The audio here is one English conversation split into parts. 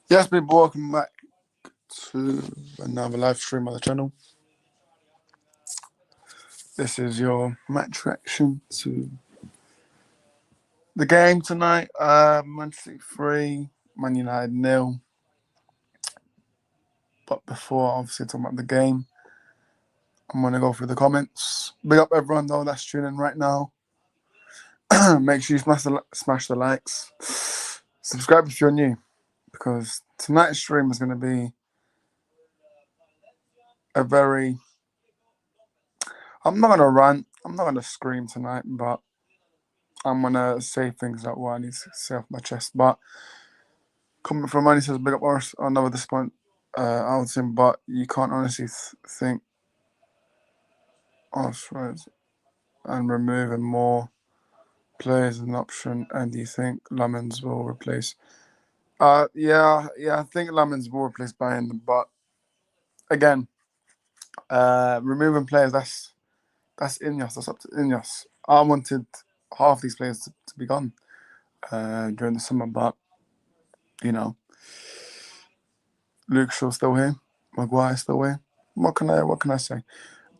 Yes, people, welcome back to another live stream on the channel. This is your match reaction to the game tonight. Man City 3, Man United 0. But before, obviously, talking about the game, I'm going to go through the comments. Big up everyone, though, that's tuning in right now. Make sure you smash the likes. Subscribe if you're new, because tonight's stream is going to be a very... I'm not going to rant. I'm not going to scream tonight, but I'm going to say things that I need to say off my chest. But coming from Manny says, big up Morris, another disappointment out of him, but you can't honestly think Arsenal and removing more players as an option, and do you think Lemons will replace? Yeah, I think Lemons will replace Bayern, but again, removing players, that's Ineos, that's up to Ineos. I wanted half these players to be gone during the summer, but you know, Luke Shaw's still here, Maguire's still here. What can I say?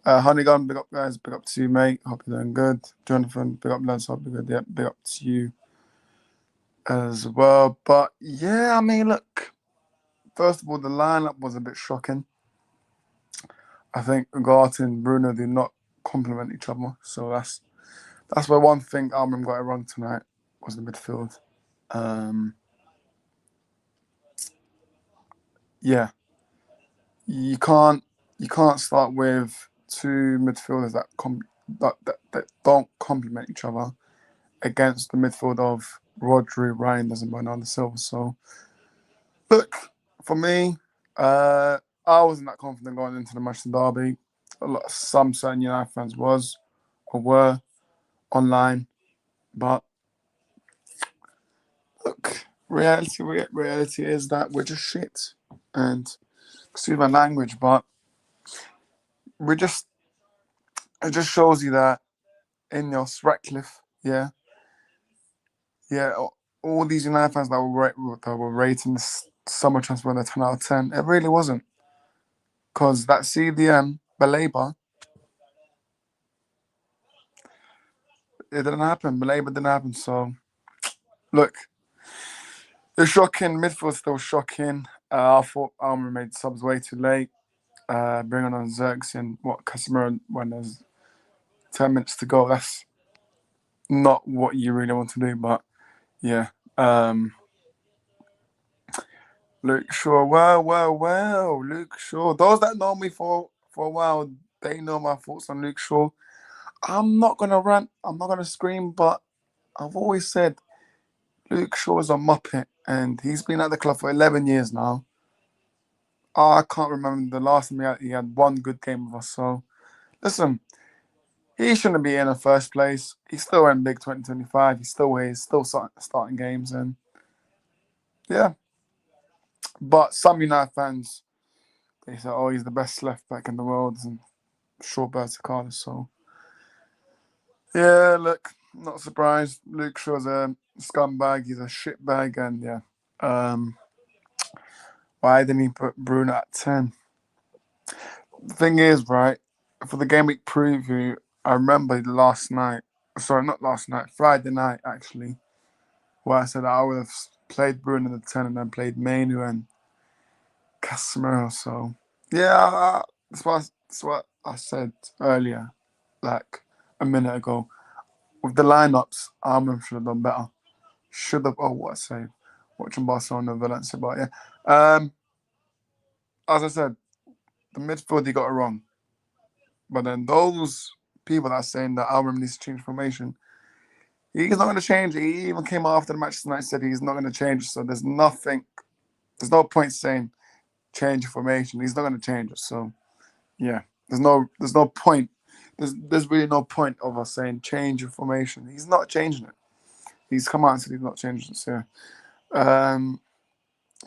Honeygun, big up guys, big up to you, mate. Hope you're doing good. Jonathan, big up lads, hope you're good. Yeah, big up to you as well. But yeah, I mean, look, first of all, the lineup was a bit shocking. I think Ugarte and Bruno did not complement each other, so that's where one thing Almond got it wrong tonight was the midfield. Yeah, you can't start with two midfielders that don't complement each other against the midfield of Rodri, Reinders, and Bernardo Silva. So, look, for me, I wasn't that confident going into the Manchester derby. Some certain United fans were online, but look, reality is that we're just shit. And excuse my language, but it just shows you that Ineos, Ratcliffe, yeah, all these United fans that were rating this summer transfer a 10 out of 10, it really wasn't. Because that CDM, Baleba, it didn't happen. Baleba didn't happen. So, look, it's shocking. Midfield's still shocking. I thought Almer made subs way too late. Bringing on Xerxes Casemiro when there's 10 minutes to go. That's not what you really want to do. But, yeah. Luke Shaw. Well. Luke Shaw. Those that know me for a while, they know my thoughts on Luke Shaw. I'm not going to rant. I'm not going to scream, but I've always said Luke Shaw is a muppet, and he's been at the club for 11 years now. I can't remember the last time he had one good game with us. So, listen, he shouldn't be in the first place. He's still in Big 2025. He's still here. He's still starting games, and yeah. But some United fans, they say, oh, he's the best left back in the world, and Shaw Carlos. So, yeah, look, not surprised. Luke Shaw's a scumbag. He's a shitbag, and yeah. Why didn't he put Bruno at 10? The thing is, right, for the game week preview, I remember Friday night, actually, where I said I would have played Bruno at 10 and then played Mainu and Casemiro. So, yeah, that's what I said earlier, like a minute ago. With the lineups, Armand should have done better. What a save. Watching Barcelona and Valencia, but yeah. As I said, the midfield, he got it wrong. But then those people that are saying that Alvin needs to change formation, he's not going to change it. He even came after the match tonight and said he's not going to change. So there's no point saying change your formation. He's not going to change it. So yeah, there's no point. There's really no point of us saying change your formation. He's not changing it. He's come out and said he's not changing it. So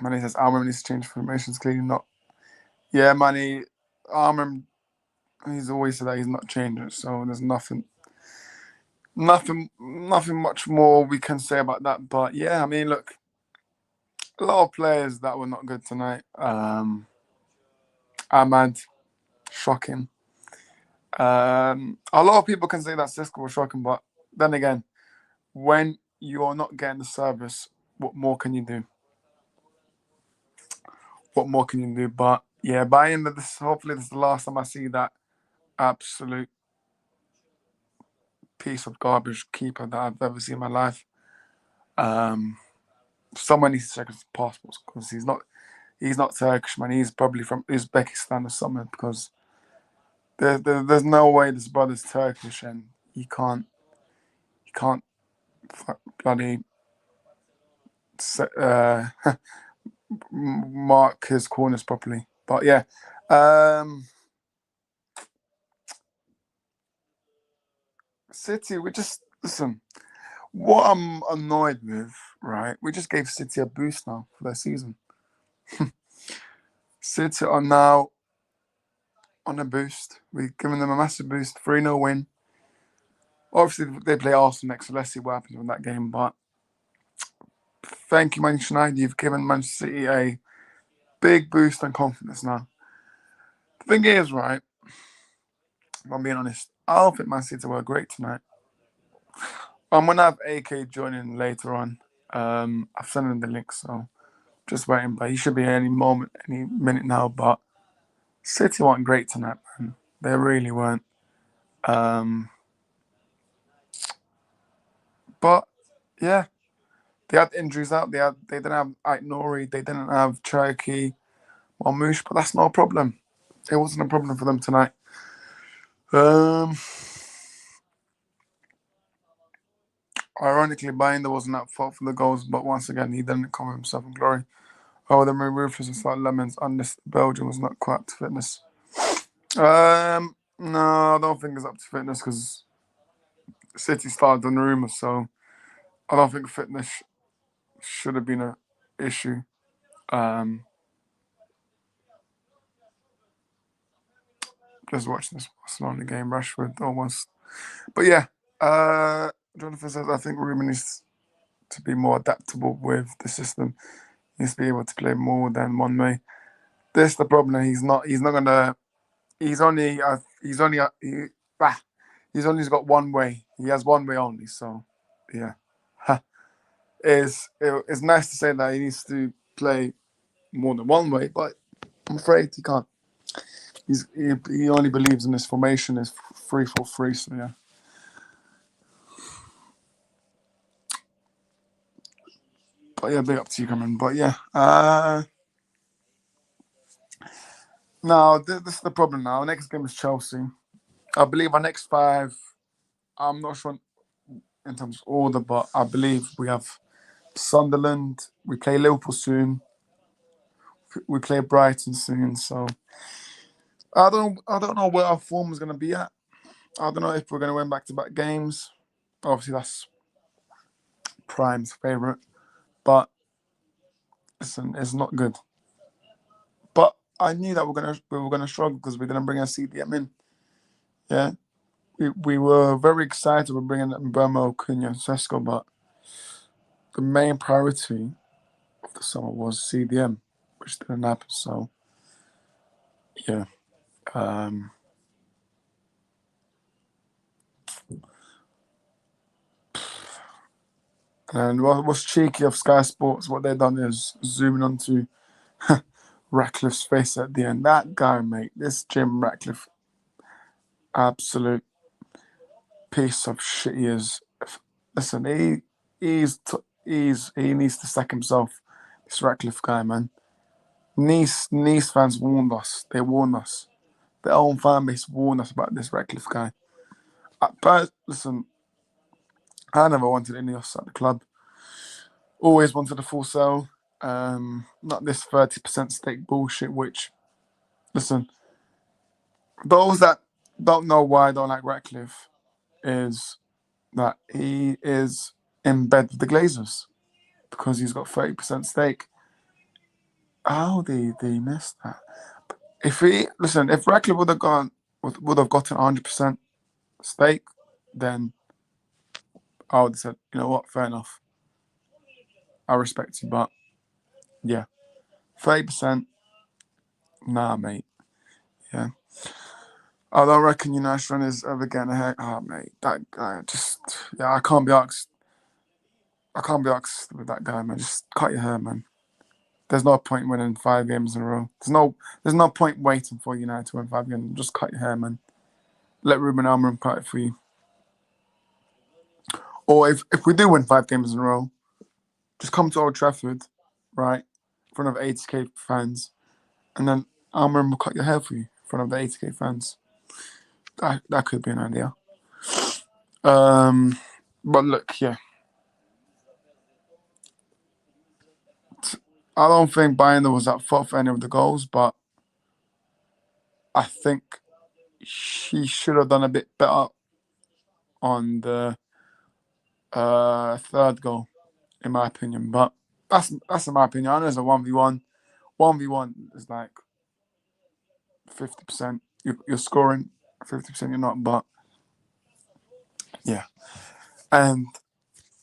Manny says Alvin needs to change formations. Clearly not. Yeah, Manny, Alvin, he's always said that he's not changing it. So there's nothing much more we can say about that. But yeah, I mean, look, A lot of players that were not good tonight. Ahmad, shocking. A lot of people can say that Cisco was shocking, but then again, when you are not getting the service, what more can you do? What more can you do? But yeah, by the end of this, hopefully this is the last time I see that absolute piece of garbage keeper that I've ever seen in my life. Someone needs to check his passports because he's not Turkish, man. He's probably from Uzbekistan or something because there's no way this brother's Turkish and he can't bloody uh, mark his corners properly. But yeah, City, we just listen. What I'm annoyed with, right? We just gave City a boost now for their season. City are now on a boost. We've given them a massive boost, 3-0 win. Obviously, they play Arsenal next, so let's see what happens in that game. But thank you, Manchester United. You've given Manchester City a big boost and confidence now. The thing is, right, if I'm being honest, I don't think Man City were great tonight. I'm going to have AK joining later on. I've sent him the link, so just waiting. But he should be any moment, any minute now. But City weren't great tonight, man. They really weren't. But yeah, they had injuries out. They didn't have Ait Nouri. They didn't have Cherokee, Marmoush. But that's not a problem. It wasn't a problem for them tonight. Ironically, Binder wasn't at fault for the goals, but once again, he didn't cover himself in glory. Oh, the Rufus and Slight Lemons under Belgium was not quite up to fitness. No, I don't think it's up to fitness because City started on the rumours, so I don't think fitness should have been an issue. Just watching this Barcelona game, Rashford almost. But yeah, Jonathan says I think Ruben needs to be more adaptable with the system. He needs to be able to play more than one way. This is the problem. He's not gonna. He's only. He's only got one way. He has one way only. So, yeah, it's nice to say that he needs to play more than one way, but I'm afraid he can't. He only believes in his formation is 3-4-3. So yeah. But yeah, big up to you, Cameron. But yeah, now this is the problem. Now, our next game is Chelsea. I believe our next five. I'm not sure in terms of order, but I believe we have Sunderland. We play Liverpool soon. We play Brighton soon. So I don't know where our form is going to be at. I don't know if we're going to win back-to-back games. Obviously, that's Prime's favourite, but listen, it's not good. But I knew that we were gonna struggle because we didn't bring our CDM in. Yeah, we were very excited with bringing in Burmo, Cunha, and Sesko, but the main priority of the summer was CDM, which didn't happen. So yeah. And what's cheeky of Sky Sports, what they've done is zooming onto Ratcliffe's face at the end. That guy, mate, this Jim Ratcliffe, absolute piece of shit he is. Listen, he needs to sack himself. This Ratcliffe guy, man. Nice fans warned us. They warned us. Their own fan base warned us about this Ratcliffe guy. But listen, I never wanted Ineos at the club. Always wanted a full sell. Not this 30% stake bullshit, which, listen, those that don't know why I don't like Ratcliffe is that he is in bed with the Glazers because he's got 30% stake. How did they miss that? If Ratcliffe would have gotten 100% stake, then I would have said, you know what, fair enough. I respect you, but Yeah. 30%, nah, mate. Yeah. I don't reckon United is ever getting a hair. Oh, mate, that guy just, yeah, I can't be asked. I can't be asked with that guy, man. Just cut your hair, man. There's no point winning 5 games in a row. There's no point waiting for United to win 5 games. Just cut your hair, man. Let Ruben Amorim cut it for you. Or if we do win 5 games in a row, just come to Old Trafford, right, in front of 80k fans, and then Amorim will cut your hair for you in front of the 80k fans. That could be an idea. But look, yeah, I don't think Bayern was at fault for any of the goals, but I think he should have done a bit better on the third goal, in my opinion. But that's in my opinion. I know it's a 1v1. 1v1 is like 50%. You're scoring, 50% you're not. But yeah. And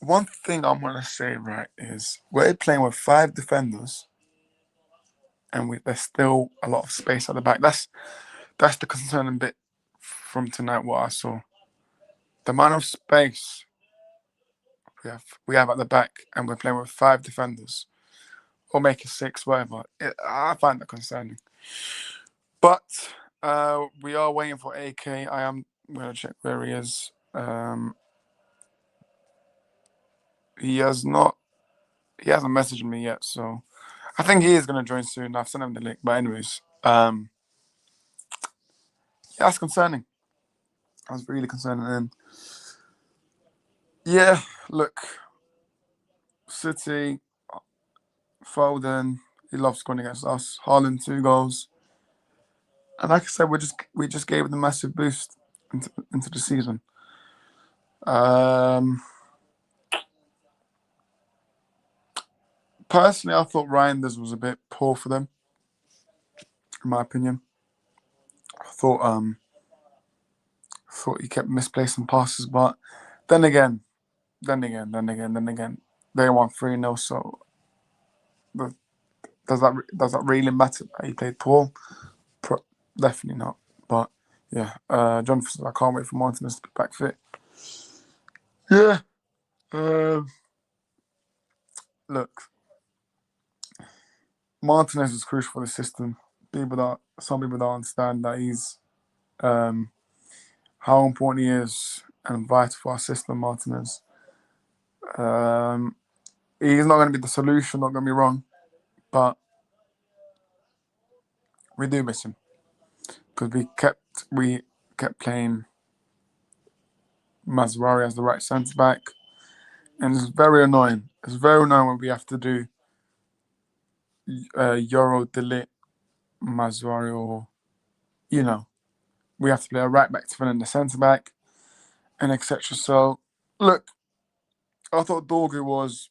one thing I'm gonna say, right, is we're playing with 5 defenders, and there's still a lot of space at the back. That's the concerning bit from tonight. What I saw, the amount of space we have at the back, and we're playing with 5 defenders, or make it 6, whatever. I find that concerning. But we are waiting for AK. I am gonna check where he is. He has not. He hasn't messaged me yet, so I think he is gonna join soon. I've sent him the link. But anyways, yeah, that's concerning. That's really concerning. And yeah, look, City, Foden, he loves scoring against us. Haaland 2 goals, and like I said, we just gave them a massive boost into the season. Personally, I thought Reinders was a bit poor for them, in my opinion. I thought he kept misplacing passes, but then again, they won 3-0. So does that really matter that he played poor? Definitely not. But yeah, Jonathan says, I can't wait for Martinez to be back fit. Yeah. Look, Martinez is crucial for the system. Some people don't understand that he's how important he is and vital for our system. Martinez. He's not going to be the solution. Not going to be wrong, but we do miss him because we kept playing Mazraoui as the right centre back, and it's very annoying. It's very annoying when we have to do Euro De Ligt, Mazraoui, or we have to play a right back to fill in the centre back, and etc. So look, I thought Dorgu was,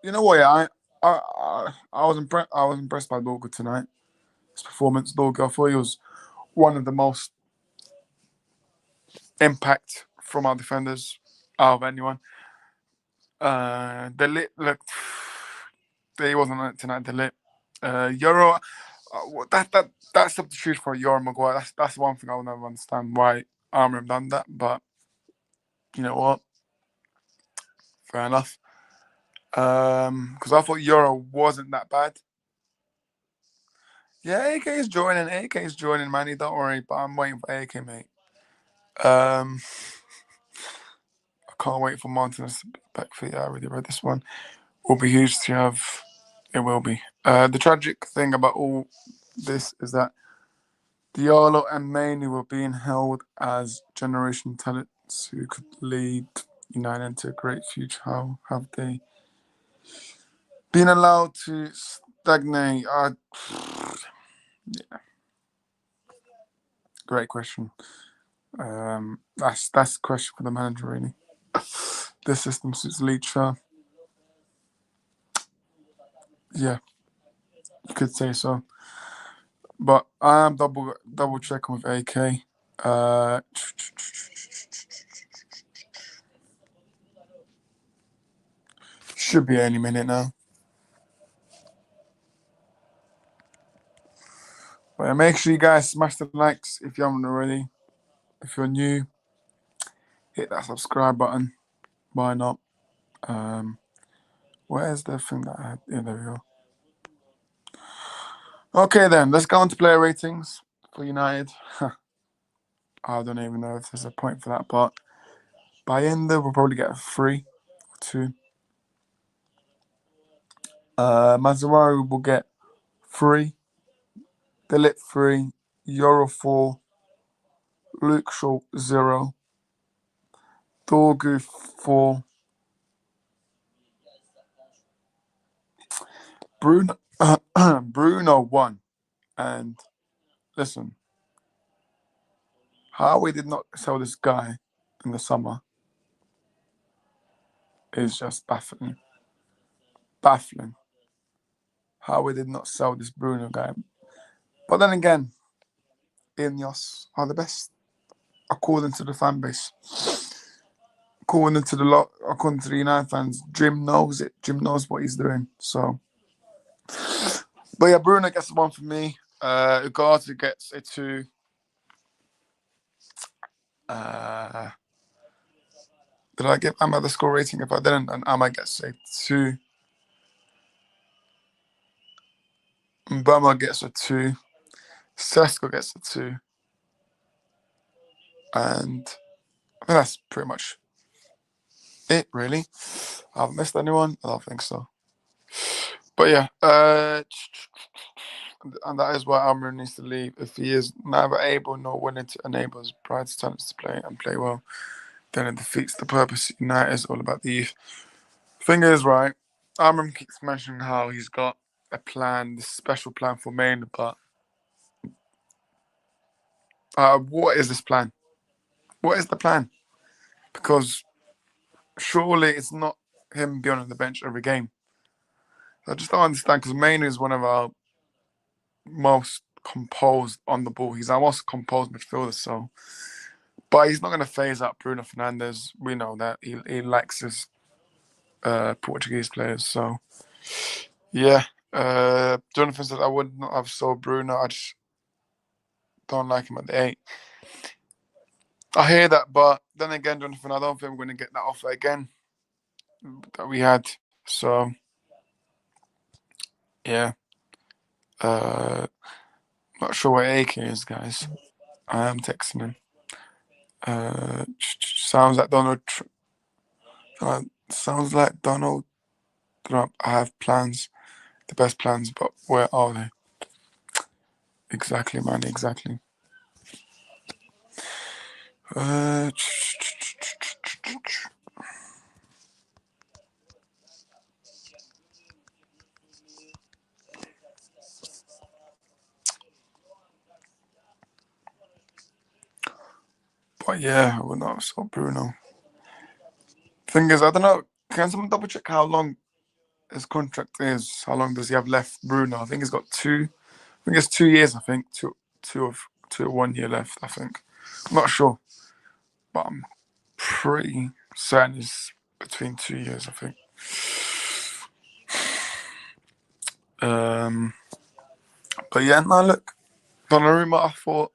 you know what? Yeah, I was impressed. I was impressed by Dorgu tonight. His performance, Dorgu. I thought he was one of the most impact from our defenders out of anyone. De Ligt looked. He wasn't on it tonight. De Ligt. Euro. That substitution for Euro Maguire. That's one thing I'll never understand why Amorim done that. But you know what? Fair enough. Because I thought Euro wasn't that bad. Yeah, AK is joining. AK is joining, Manny. Don't worry. But I'm waiting for AK, mate. I can't wait for Martinez to be back fit. Yeah, I already read this one. Will be huge to have. It will be. The tragic thing about all this is that Diallo and Mainoo were being held as generation talents who could lead United into a great future. How have they been allowed to stagnate? Yeah, great question. That's a question for the manager, really. The system suits Leacher. Yeah, you could say so. But I am double checking with AK. Should be any minute now. But make sure you guys smash the likes if you haven't already. If you're new, hit that subscribe button. Why not? Where's the thing that I had? Yeah, there we go. Okay, then let's go on to player ratings for United. I don't even know if there's a point for that, but Bayenda will probably get a 3 or 2. Mazzarari will get 3. De Ligt 3. Euro 4. Luke Shaw 0. Dorgu 4. Bruno Bruno 1. And listen, how we did not sell this guy in the summer is just baffling. Baffling. How we did not sell this Bruno guy. But then again, Ineos are the best, according to the fan base. According to the United fans, Jim knows it. Jim knows what he's doing. So, but yeah, Bruno gets 1 for me. Ugarte gets a 2. Did I give Amma the score rating? If I didn't, then Amma gets a 2. Mbama gets a 2. Sesko gets a 2. And I think that's pretty much it, really. I haven't missed anyone? I don't think so. But yeah, and that is why Almiron needs to leave. If he is neither able nor willing to enable his bright talents to play and play well, then it defeats the purpose. United is all about the youth. Thing is, right, Almiron keeps mentioning how he's got a plan, this special plan for Maine, but what is this plan? What is the plan? Because surely it's not him being on the bench every game. I just don't understand, because Maine is one of our most composed on the ball. He's our most composed midfielder, so. But he's not going to phase out Bruno Fernandes. We know that. He likes his Portuguese players. So, yeah. Jonathan said, I would not have sold Bruno. I just don't like him at the 8. I hear that, but then again, Jonathan, I don't think we're going to get that offer again that we had. So, yeah. Not sure where AK is, guys. I am texting him. Sounds like Donald Trump. I have plans, the best plans, but where are they? Exactly, man. Exactly. But yeah, I would not have sold Bruno. Thing is, I don't know. Can someone double check how long his contract is? How long does he have left, Bruno? I think he's got 2. I think it's 2 years. I think two of 1 year left. I think. I'm not sure, but I'm pretty certain it's between 2 years. I think. But yeah, no, look, Donnarumma, I thought,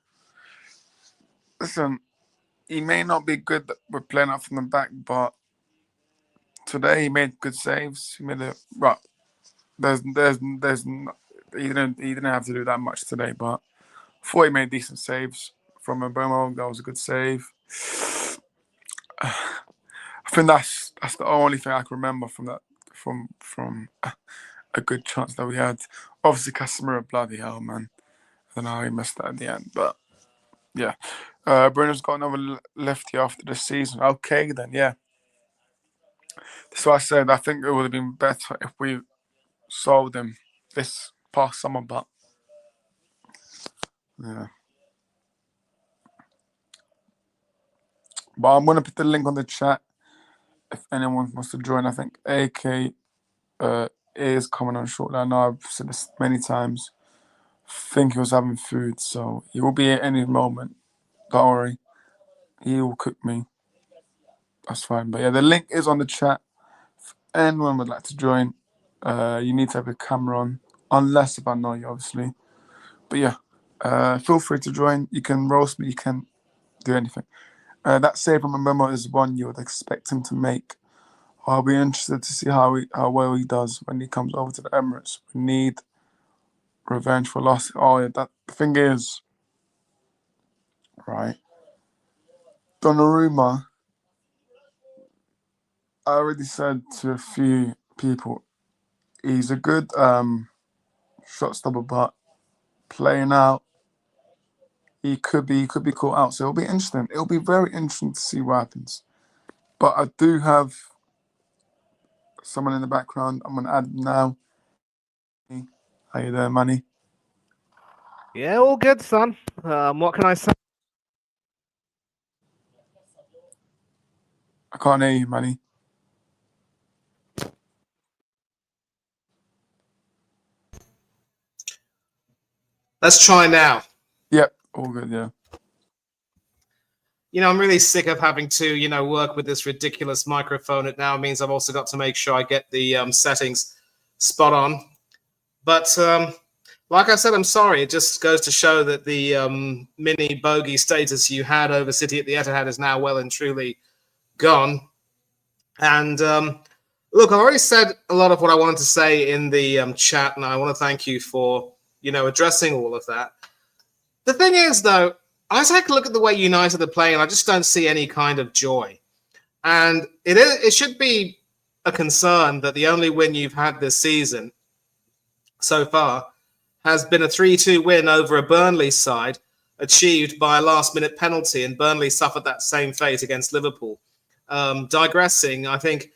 listen, he may not be good with playing out from the back, but today he made good saves. He made it right. He didn't have to do that much today, but I thought he made decent saves from Mbeumo. That was a good save. I think that's the only thing I can remember from that from a good chance that we had. Obviously, Casemiro, bloody hell, man. I don't know how he missed that at the end, but yeah. Bruno's got another lefty after the season. Okay, then, yeah. So I said I think it would have been better if we sold him this past summer, but yeah. But I'm going to put the link on the chat if anyone wants to join. I think AK is coming on shortly. I know I've said this many times. I think he was having food, so he will be at any moment. Don't worry. He will cook me. That's fine. But yeah, the link is on the chat. If anyone would like to join, you need to have your camera on. Unless if I know you, obviously. But yeah, Feel free to join. You can roast me. You can do anything. That save from Mbemo is one you would expect him to make. I'll be interested to see how well he does when he comes over to the Emirates. We need revenge for loss. Oh, yeah, the thing is, right? Donnarumma, I already said to a few people, he's a good shot stopper, but playing out, he could be caught out. So it'll be interesting. It'll be very interesting to see what happens. But I do have someone in the background. I'm gonna add now. How you there, Manny? Yeah, all good, son. What can I say? I can't hear you, Manny. Let's try now. Yep, all good, yeah. I'm really sick of having to, work with this ridiculous microphone. It now means I've also got to make sure I get the settings spot on. But like I said, I'm sorry. It just goes to show that the mini bogey status you had over City at the Etihad is now well and truly gone. And look, I've already said a lot of what I wanted to say in the chat, and I want to thank you for, addressing all of that. The thing is, though, I take a look at the way United are playing, and I just don't see any kind of joy. And it should be a concern that the only win you've had this season so far has been a 3-2 win over a Burnley side achieved by a last-minute penalty, and Burnley suffered that same fate against Liverpool. Digressing, I think,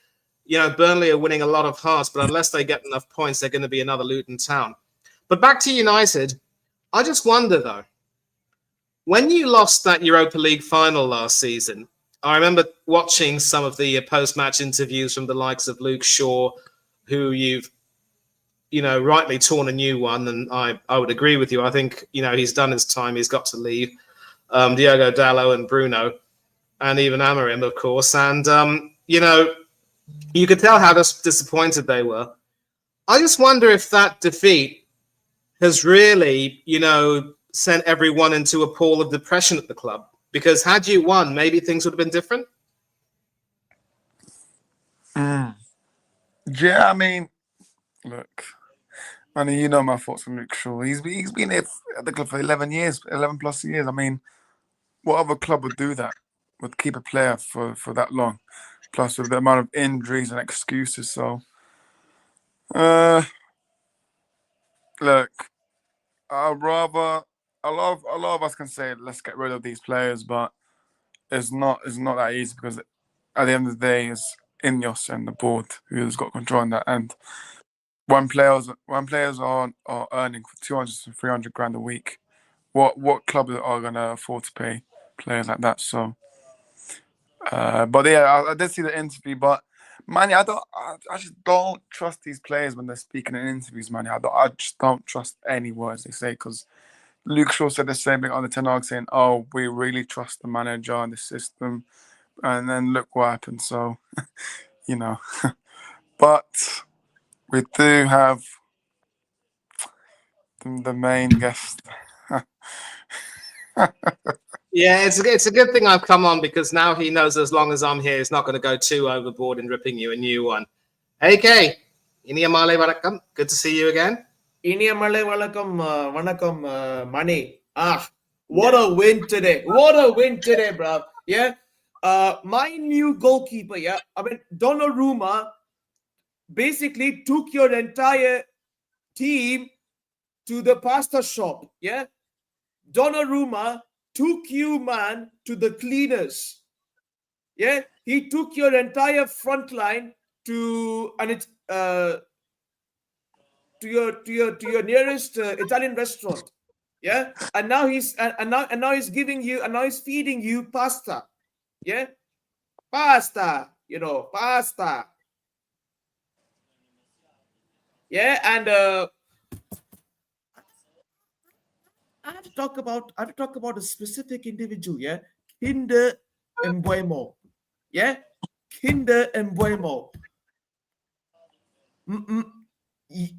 Burnley are winning a lot of hearts, but unless they get enough points, they're going to be another Luton Town. But back to United, I just wonder, though, when you lost that Europa League final last season, I remember watching some of the post-match interviews from the likes of Luke Shaw, who you've, rightly torn a new one, and I would agree with you. I think, he's done his time. He's got to leave. Diogo Dalot and Bruno, and even Amorim, of course. And, you could tell how disappointed they were. I just wonder if that defeat has really, sent everyone into a pool of depression at the club. Because had you won, maybe things would have been different. Yeah, I mean, look, Manny, you know my thoughts on Luke Shaw. He's been here at the club for 11 plus years. I mean, what other club would do that? Would keep a player for that long? Plus with the amount of injuries and excuses. So, look, a lot of us can say let's get rid of these players, but it's not that easy because at the end of the day, it's Ineos and the board who's got control on that. And when players are earning 200 to 300 grand a week, what clubs are gonna afford to pay players like that? So, but yeah, I did see the interview, but Manny, I just don't trust these players when they're speaking in interviews, Manny. I just don't trust any words they say because Luke Shaw said the same thing on the Ten Hag, saying, "Oh, we really trust the manager and the system," and then look what happened. So, but we do have the main guest. Yeah, it's a good thing I've come on because now he knows as long as I'm here, he's not going to go too overboard in ripping you a new one. Hey, Kay. Iniyamale Vanakkam. Good to see you again. Iniyamale Vanakkam, Mani. What a win today. What a win today, bro. Yeah. My new goalkeeper, yeah. I mean, Donnarumma basically took your entire team to the pasta shop, yeah. Donnarumma took you, man, to the cleaners. Yeah, he took your entire front line to your nearest Italian restaurant. Yeah, and now he's giving you, and now he's feeding you pasta. Yeah, pasta. Pasta. Yeah, and I have to talk about a specific individual. Yeah, Kinder Mbeumo. Yeah, Kinder Mbeumo.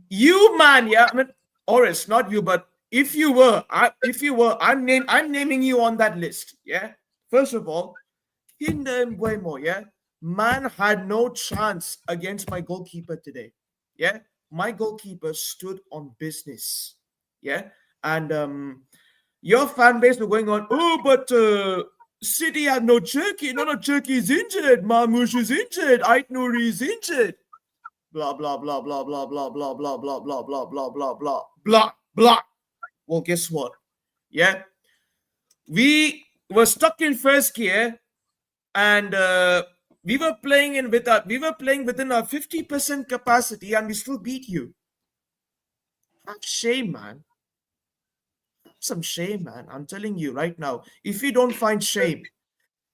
You, man, yeah. I mean, Oris, not you, but if you were, I'm naming you on that list. Yeah. First of all, Kinder Mbuemo, yeah, man had no chance against my goalkeeper today. Yeah, my goalkeeper stood on business. Yeah, and your fan base were going on. Oh, but City have no Turkey. No, Turkey is injured. Marmoush is injured. Ait Nouri is injured. Blah blah blah blah blah blah blah blah blah blah blah blah blah blah blah blah. Well, guess what? Yeah, we were stuck in first gear, and we were playing within our 50% capacity, and we still beat you. Have shame, man. Some shame, man. I'm telling you right now. If you don't find shame,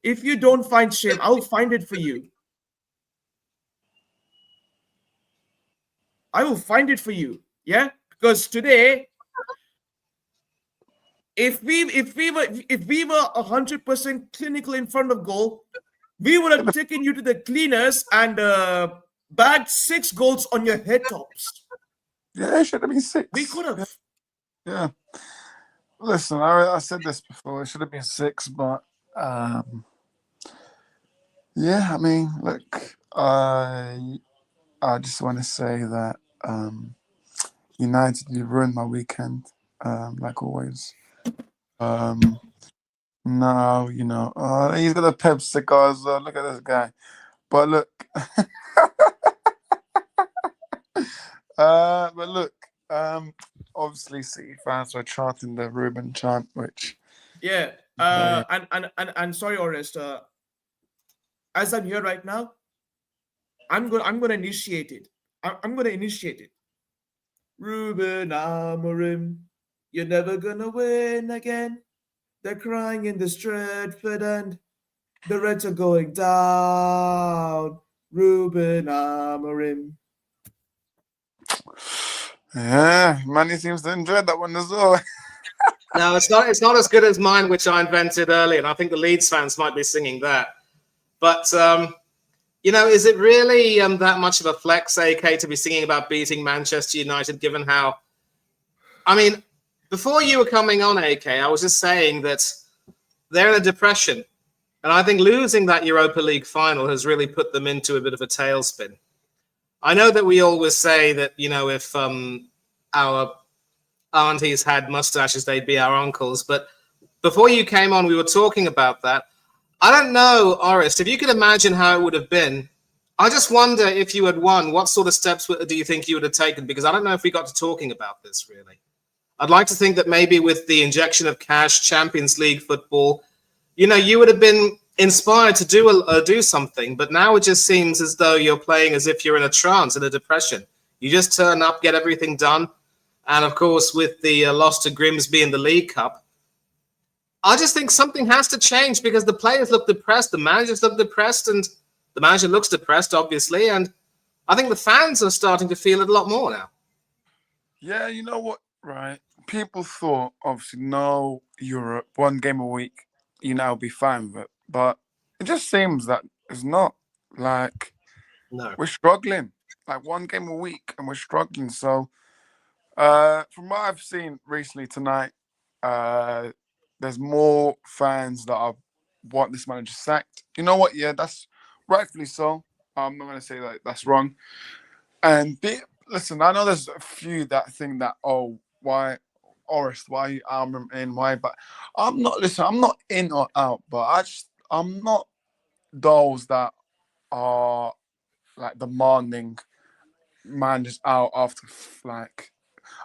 I'll find it for you. I will find it for you. Yeah, because today, if we were 100% clinical in front of goal, we would have taken you to the cleaners and bagged 6 goals on your head tops. Yeah, it should have been 6. We could have. Yeah. Listen, I said this before. It should have been 6, but yeah. I mean, look, I just want to say that United, you ruined my weekend, like always. Now, you know, he's got a Pep cigar as well. Look at this guy. But look, obviously City fans were chanting the Ruben chant, which Yeah. And sorry, Orest. As I'm here right now, I'm gonna initiate it. I'm gonna initiate it. Ruben Amorim, you're never gonna win again. They're crying in the Stratford and the Reds are going down. Ruben Amorim. yeah, Manny seems to enjoy that one as well. No, it's not as good as mine, which I invented earlier, and I think the Leeds fans might be singing that. But you know, is it really that much of a flex, AK, to be singing about beating Manchester United, given how... I mean, before you were coming on, AK, I was just saying that they're in a depression. And I think losing that Europa League final has really put them into a bit of a tailspin. I know that we always say that, you know, if our aunties had mustaches, they'd be our uncles. But before you came on, we were talking about that. I don't know, Orest, if you could imagine how it would have been. I just wonder, if you had won, what sort of steps do you think you would have taken? Because I don't know if we got to talking about this, really. I'd like to think that maybe with the injection of cash, Champions League football, you know, you would have been inspired to do something. But now it just seems as though you're playing as if you're in a trance, in a depression. You just turn up, get everything done. And, of course, with the loss to Grimsby in the League Cup, I just think something has to change, because the players look depressed, the managers look depressed, and the manager looks depressed, obviously. And I think the fans are starting to feel it a lot more now. Yeah, you know what, right? People thought, obviously, no Europe, 1 game a week, you know, be fine with it. But it just seems that it's not. Like, No. we're struggling. Like, 1 game a week, and we're struggling. So, from what I've seen recently tonight, there's more fans that want this manager sacked. You know what? Yeah, that's rightfully so. I'm not going to say that that's wrong. And listen, I know there's a few that think that, oh, why Orest, why Amorim in, why? But I'm not. Listen, I'm not in or out. But I'm not those that are like demanding managers out after like.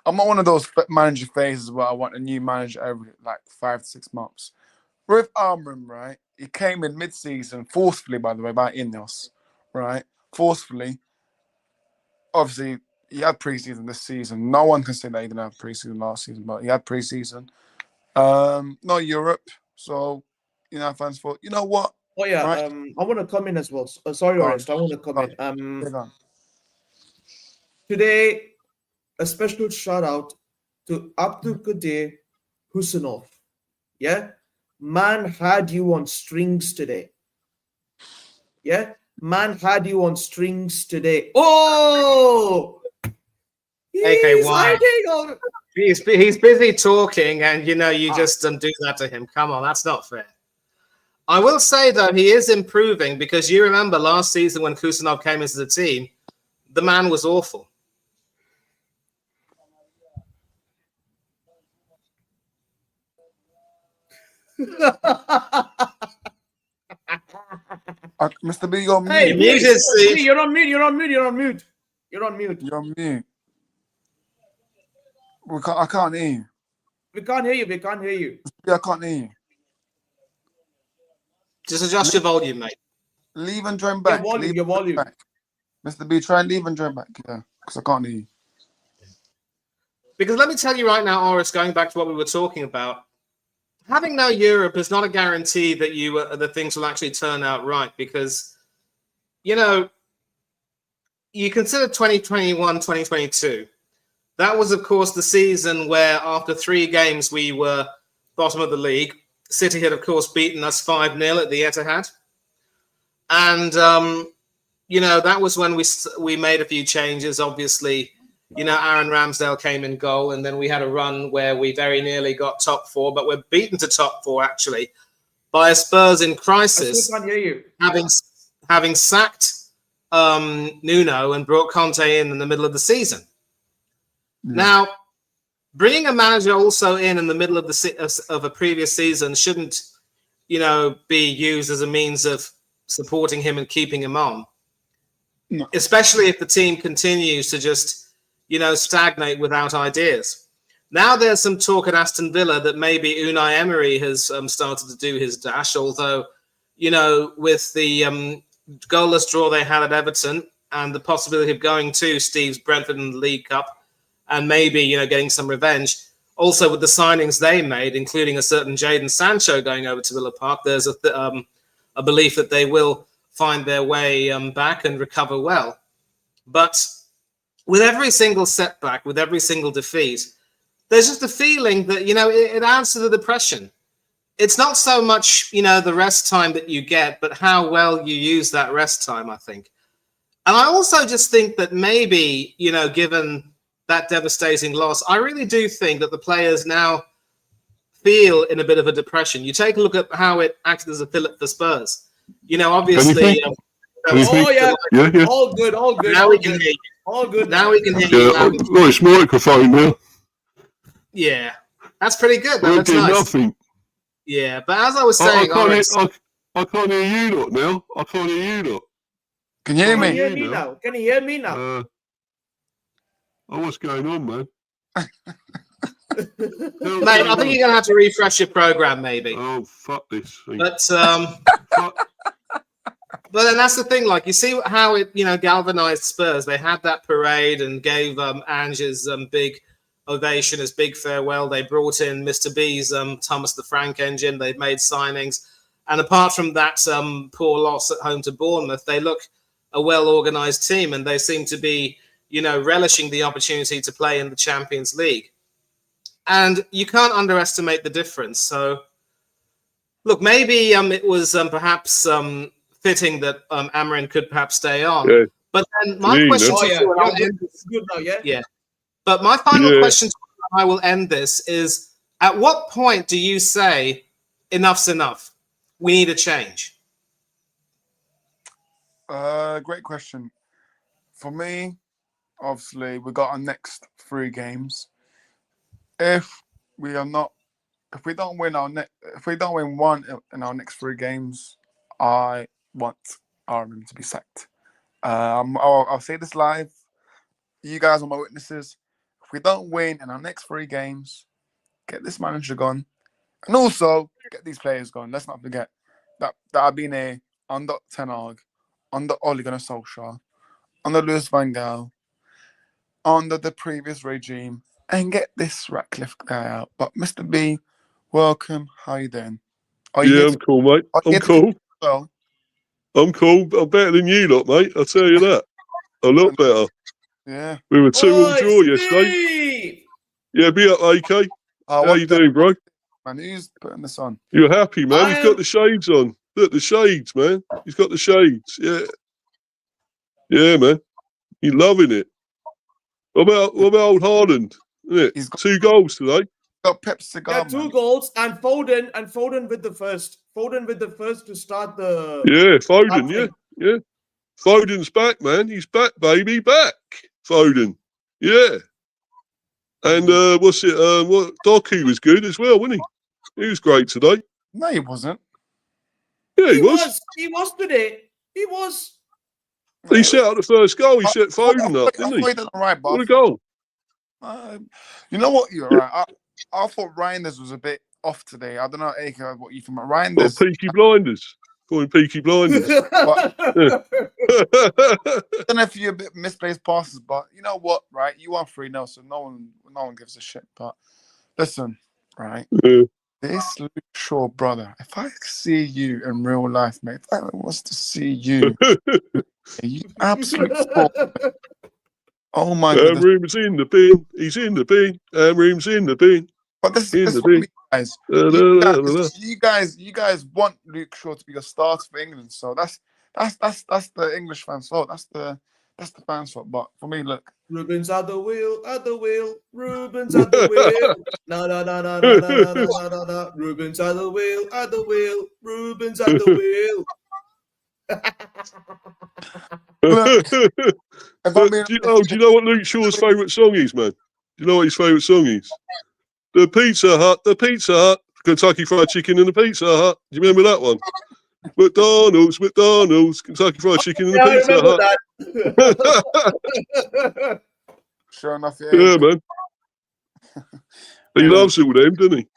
I'm not one of those manager phases where I want a new manager every like 5 to 6 months. With Amorim, right? He came in mid-season, forcefully, by the way, by Ineos, right? Forcefully. Obviously, he had pre-season this season. No one can say that he didn't have pre-season last season, but he had pre-season. No Europe, so you know, fans thought, you know what? Oh yeah, right? I want to come in as well. Sorry, Go on. Orest, I want to come Go in. Big on. Today, a special shout out to Abdul Qadir Husanov. Yeah, man had you on strings today. Yeah, man had you on strings today. Oh, AK, he's why? hiding. He's busy talking, and you just do that to him. Come on, that's not fair. I will say though, he is improving, because you remember last season when Kusanov came into the team, the man was awful. Mr. B, you're on mute. Hey, muted, Steve. you're on mute. You're on mute. You're on mute. You're on mute. You're on mute. I can't hear you. We can't hear you. We can't hear you. Yeah, I can't hear you. Just adjust your volume, mate. Leave and join back. Your volume. Back. Mr. B, try and leave and join back. Yeah, because I can't hear you. Because let me tell you right now, Oris, going back to what we were talking about, having no Europe is not a guarantee that that things will actually turn out right. Because, you consider 2021, 2022. That was, of course, the season where after 3 games we were bottom of the league. City had, of course, beaten us 5-0 at the Etihad. And, that was when we made a few changes. Obviously, Aaron Ramsdale came in goal, and then we had a run where we very nearly got top 4, but we're beaten to top 4, actually, by a Spurs in crisis, I can't hear you. having sacked Nuno and brought Conte in the middle of the season. Yeah. Now, bringing a manager also in the middle of of a previous season shouldn't, be used as a means of supporting him and keeping him on. No. Especially if the team continues to just, stagnate without ideas. Now there's some talk at Aston Villa that maybe Unai Emery has started to do his dash, although, with the goalless draw they had at Everton and the possibility of going to Steve's Brentford in the League Cup, and maybe, getting some revenge. Also, with the signings they made, including a certain Jadon Sancho going over to Villa Park, there's a belief that they will find their way back and recover well. But with every single setback, with every single defeat, there's just a feeling that, it adds to the depression. It's not so much, the rest time that you get, but how well you use that rest time, I think. And I also just think that maybe, given that devastating loss, I really do think that the players now feel in a bit of a depression. You take a look at how it acted as a fillip for Spurs. Obviously. Yeah. All good. Now we can hear you. All good. Now we can hear you. Well, it's microphone now. Yeah, that's pretty good. We'll That's do nice. Nothing. Yeah, but as I was saying, I can't hear you lot now. I can't hear you lot. Can you hear me? Can you hear me now? What's going on, man? Mate, I think you're gonna have to refresh your program, maybe. Oh, fuck this thing. But but then that's the thing. Like, you see how it, galvanized Spurs. They had that parade and gave Ange's big ovation as big farewell. They brought in Mr. B's Thomas the Frank engine. They've made signings, and apart from that poor loss at home to Bournemouth, they look a well-organized team, and they seem to be, relishing the opportunity to play in the Champions League. And you can't underestimate the difference. So, look, maybe it was perhaps fitting that Amorim could perhaps stay on. Yeah. But then my question to you, and I'll end this. Good now, yeah? Yeah. But my final question to you, and I will end this, is at what point do you say enough's enough? We need a change. Great question. For me, obviously, we got our next 3 games. If we don't win one in our next 3 games, I want Amorim to be sacked. I'll say this live. You guys are my witnesses. If we don't win in our next 3 games, get this manager gone, and also get these players gone. Let's not forget that I've been here under Ten Hag, under Ole Gunnar Solskjaer, under Louis van Gaal, under the previous regime, and get this Ratcliffe guy out. But Mr. B, welcome. How you doing? I'm cool, mate. I'm cool. Well, I'm cool. I'm better than you lot, mate. I'll tell you that. A lot better. Yeah. We were 2-2 draw yesterday. Yeah, be up, AK. How you doing, bro? Man, who's putting this on? You're happy, man. He's got the shades on. Look, the shades, man. He's got the shades. Yeah. Yeah, man. You're loving it. What about old Haaland? isn't it? He's got- 2 goals today. got Pep cigar, Yeah, 2 man. goals and Foden with the first. Foden with the first to start the. Yeah, Foden. Nothing. Yeah. Foden's back, man. He's back, baby, back. Foden. Yeah. And what's it? What Doku was good as well, wasn't he? He was great today. No, he wasn't. Yeah, he was. He was today. He was. He set up the first goal. He set Foden up, I didn't thought he? he did all right, but What a goal. you know what? You're right. I thought Reinders was a bit off today. I don't know, Aka, what you think about Well, Reinders. Peaky Blinders. Calling Peaky Blinders. I don't know if you're a bit misplaced passes, but you know what, right? You are 3-0, so no one gives a shit. But listen, right? Yeah. This Luke Shaw brother, if I see you in real life, mate, if I was to see you, you absolute fraud, mate. Oh my goodness. Room's in the bin. He's in the bin. Room's in the bin. But this in is the what bin. we guys. You guys want Luke Shaw to be a starter for England, so that's the English fans' fault. That's the fans' fault. But for me, look, Rubens at the wheel, Rubens at the wheel. No. Rubens at the wheel, Rubens at the wheel. if I mean, do you know what Luke Shaw's favourite song is, man? Do you know what his favourite song is? The Pizza Hut, Kentucky Fried Chicken and the Pizza Hut. Do you remember that one? McDonald's, Kentucky Fried Chicken and the Pizza Hut. sure enough, Yeah, man. He loves all them, doesn't he?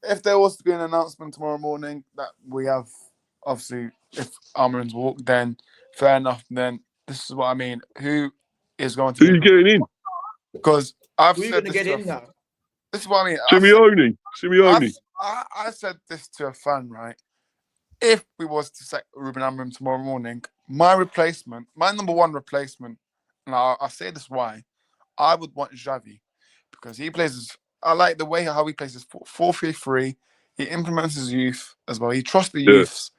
If there was to be an announcement tomorrow morning that we have, obviously, if Almiron's walk, then fair enough. Then this is what I mean. Who is going to? Who's getting in? Because I've We're said gonna this get in now. This is what I mean. Simeone. I said this to a fan, right? If we was to sack Ruben Amorim tomorrow morning, my number one replacement, and I'll say this why, I would want Xavi because he plays. I like the way how he plays his 4-3-3. He implements his youth as well. He trusts the youths,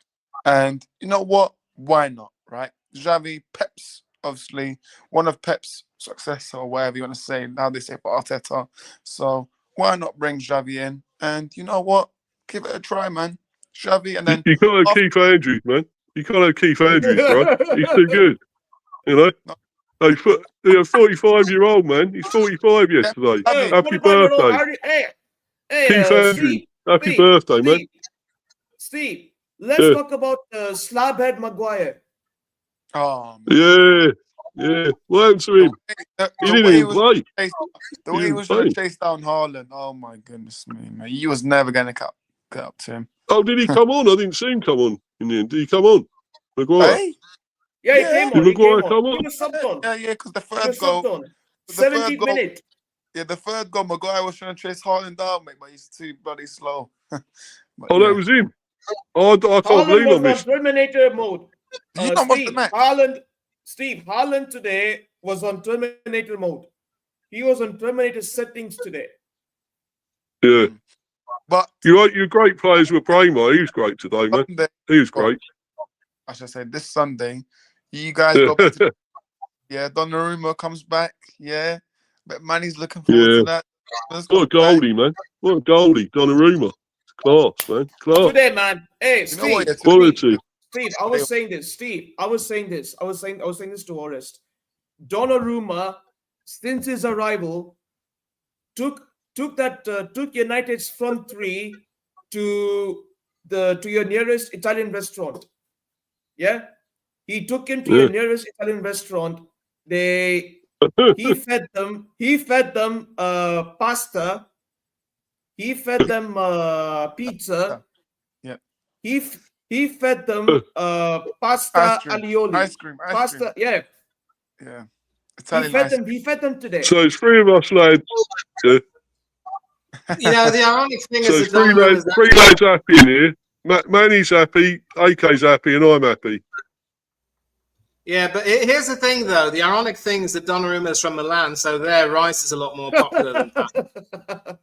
and you know what? Why not? Right? Xavi, Pep's obviously one of Pep's success or whatever you want to say. Now they say for Arteta, so why not bring Xavi in? And you know what? Give it a try, man. Xavi, and then you can't have Keith Andrews, man. You can't have Keith Andrews, bro. He's too good. You know. No. Hey, 45-year-old man. He's 45 yesterday. Hey, Happy birthday, Keith Andrews. Happy birthday, man. Steve, let's talk about Slabhead Maguire. oh, Yeah. What happened to him? He didn't even play. The way he was trying to chase down Haaland. Oh my goodness me, man. He was never going to get up to him. Oh, did he come on? I didn't see him come on in the end. Did he come on? Maguire. Hey? Yeah, he came on. Did Maguire come on? He was subbed on. Yeah, because the third goal. 70th minute. Yeah, the third goal, Maguire was trying to chase Haaland down, mate, but he's too bloody slow. That was him. Oh, I can't believe I missed. Haaland was on Terminator mode. Did you not watch the match? Haaland today was on Terminator mode. He was on Terminator settings today. Yeah. But Your great players were Braymar. He was great today, man. Sunday, He was great. I should say this Sunday, you guys go back to, Donnarumma comes back, but Manny's looking forward to that. What a goldie, man. What a goldie. Donnarumma. Class, man. Class. Today, man. Hey, You know Steve. what, Quality. Steve, I was saying this. Steve, I was saying this to Orest. Donnarumma, since his arrival, took United's front three to your nearest Italian restaurant. Yeah, he took him to your nearest Italian restaurant. He fed them pasta. He fed them pizza. Yeah. He fed them pasta alioli. Ice cream. Pasta, yeah. Yeah. He fed them today. So it's 3 of us, lads. Yeah. You know, the ironic thing So is it's that three lads happy in here. Manny's happy, AK's happy, and I'm happy. Yeah, but here's the thing, though. The ironic thing is that Donnarumma is from Milan, so their rice is a lot more popular than that.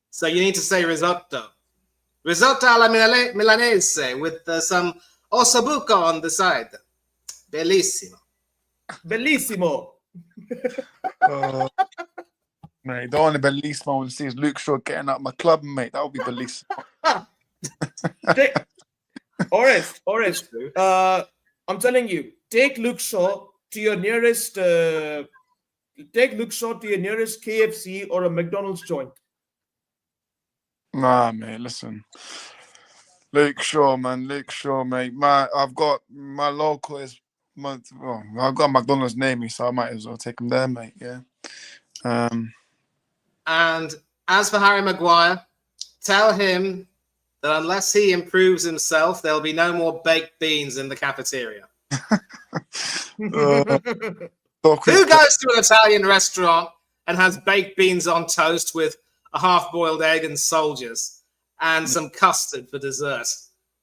So you need to say risotto. Risotto alla Milanese with some ossobuco on the side. Bellissimo. Bellissimo. Uh, mate, the only bellissimo I want to see is Luke Shaw getting out of my club, mate. That would be bellissimo. Orest, I'm telling you, take Luke Shaw to your nearest KFC or a McDonald's joint. Nah, mate, listen. Luke Shaw, man. Luke Shaw, mate. I've got my local is I've got McDonald's near me, so I might as well take him there, mate. Yeah. And as for Harry Maguire, tell him that unless he improves himself, there'll be no more baked beans in the cafeteria. Who goes to an Italian restaurant and has baked beans on toast with a half-boiled egg and soldiers and some custard for dessert?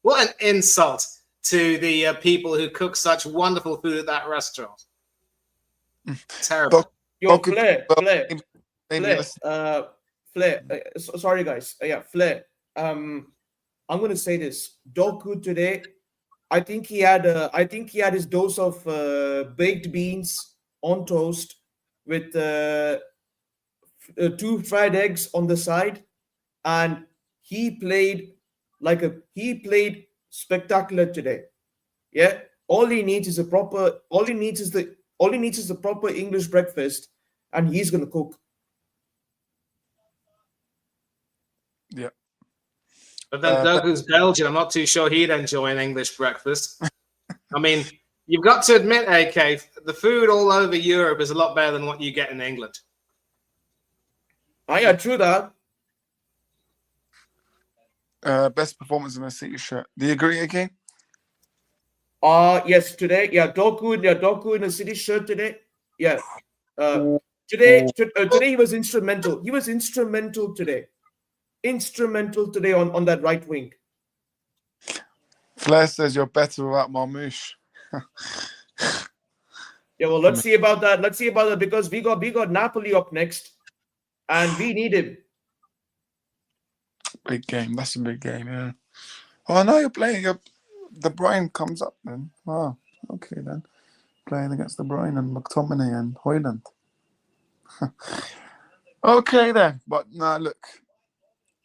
What an insult to the people who cook such wonderful food at that restaurant. Terrible. Yo, Flair. Sorry, guys. Flair. I'm gonna say this. Doku today, I think he had his dose of baked beans on toast with 2 fried eggs on the side, and he played spectacular today. Yeah, all he needs is a proper English breakfast, and he's gonna cook. Yeah. But then Doku's Belgian. I'm not too sure he'd enjoy an English breakfast. I mean, you've got to admit, AK, the food all over Europe is a lot better than what you get in England. Oh, yeah, true that. Best performance in a City shirt. Do you agree, AK? Yes, today. Yeah, Doku in a City shirt today. Yeah. Today he was instrumental. He was instrumental today. Instrumental today on that right wing. Flair says you're better without Marmouche. Yeah, well, let's see about that. Because we got Napoli up next, and we need him. Big game. That's a big game, yeah. Oh, no, you're playing. De Bruyne comes up then. Wow. Okay, then. Playing against De Bruyne and McTominay and Højlund. Okay, then. But, nah, look.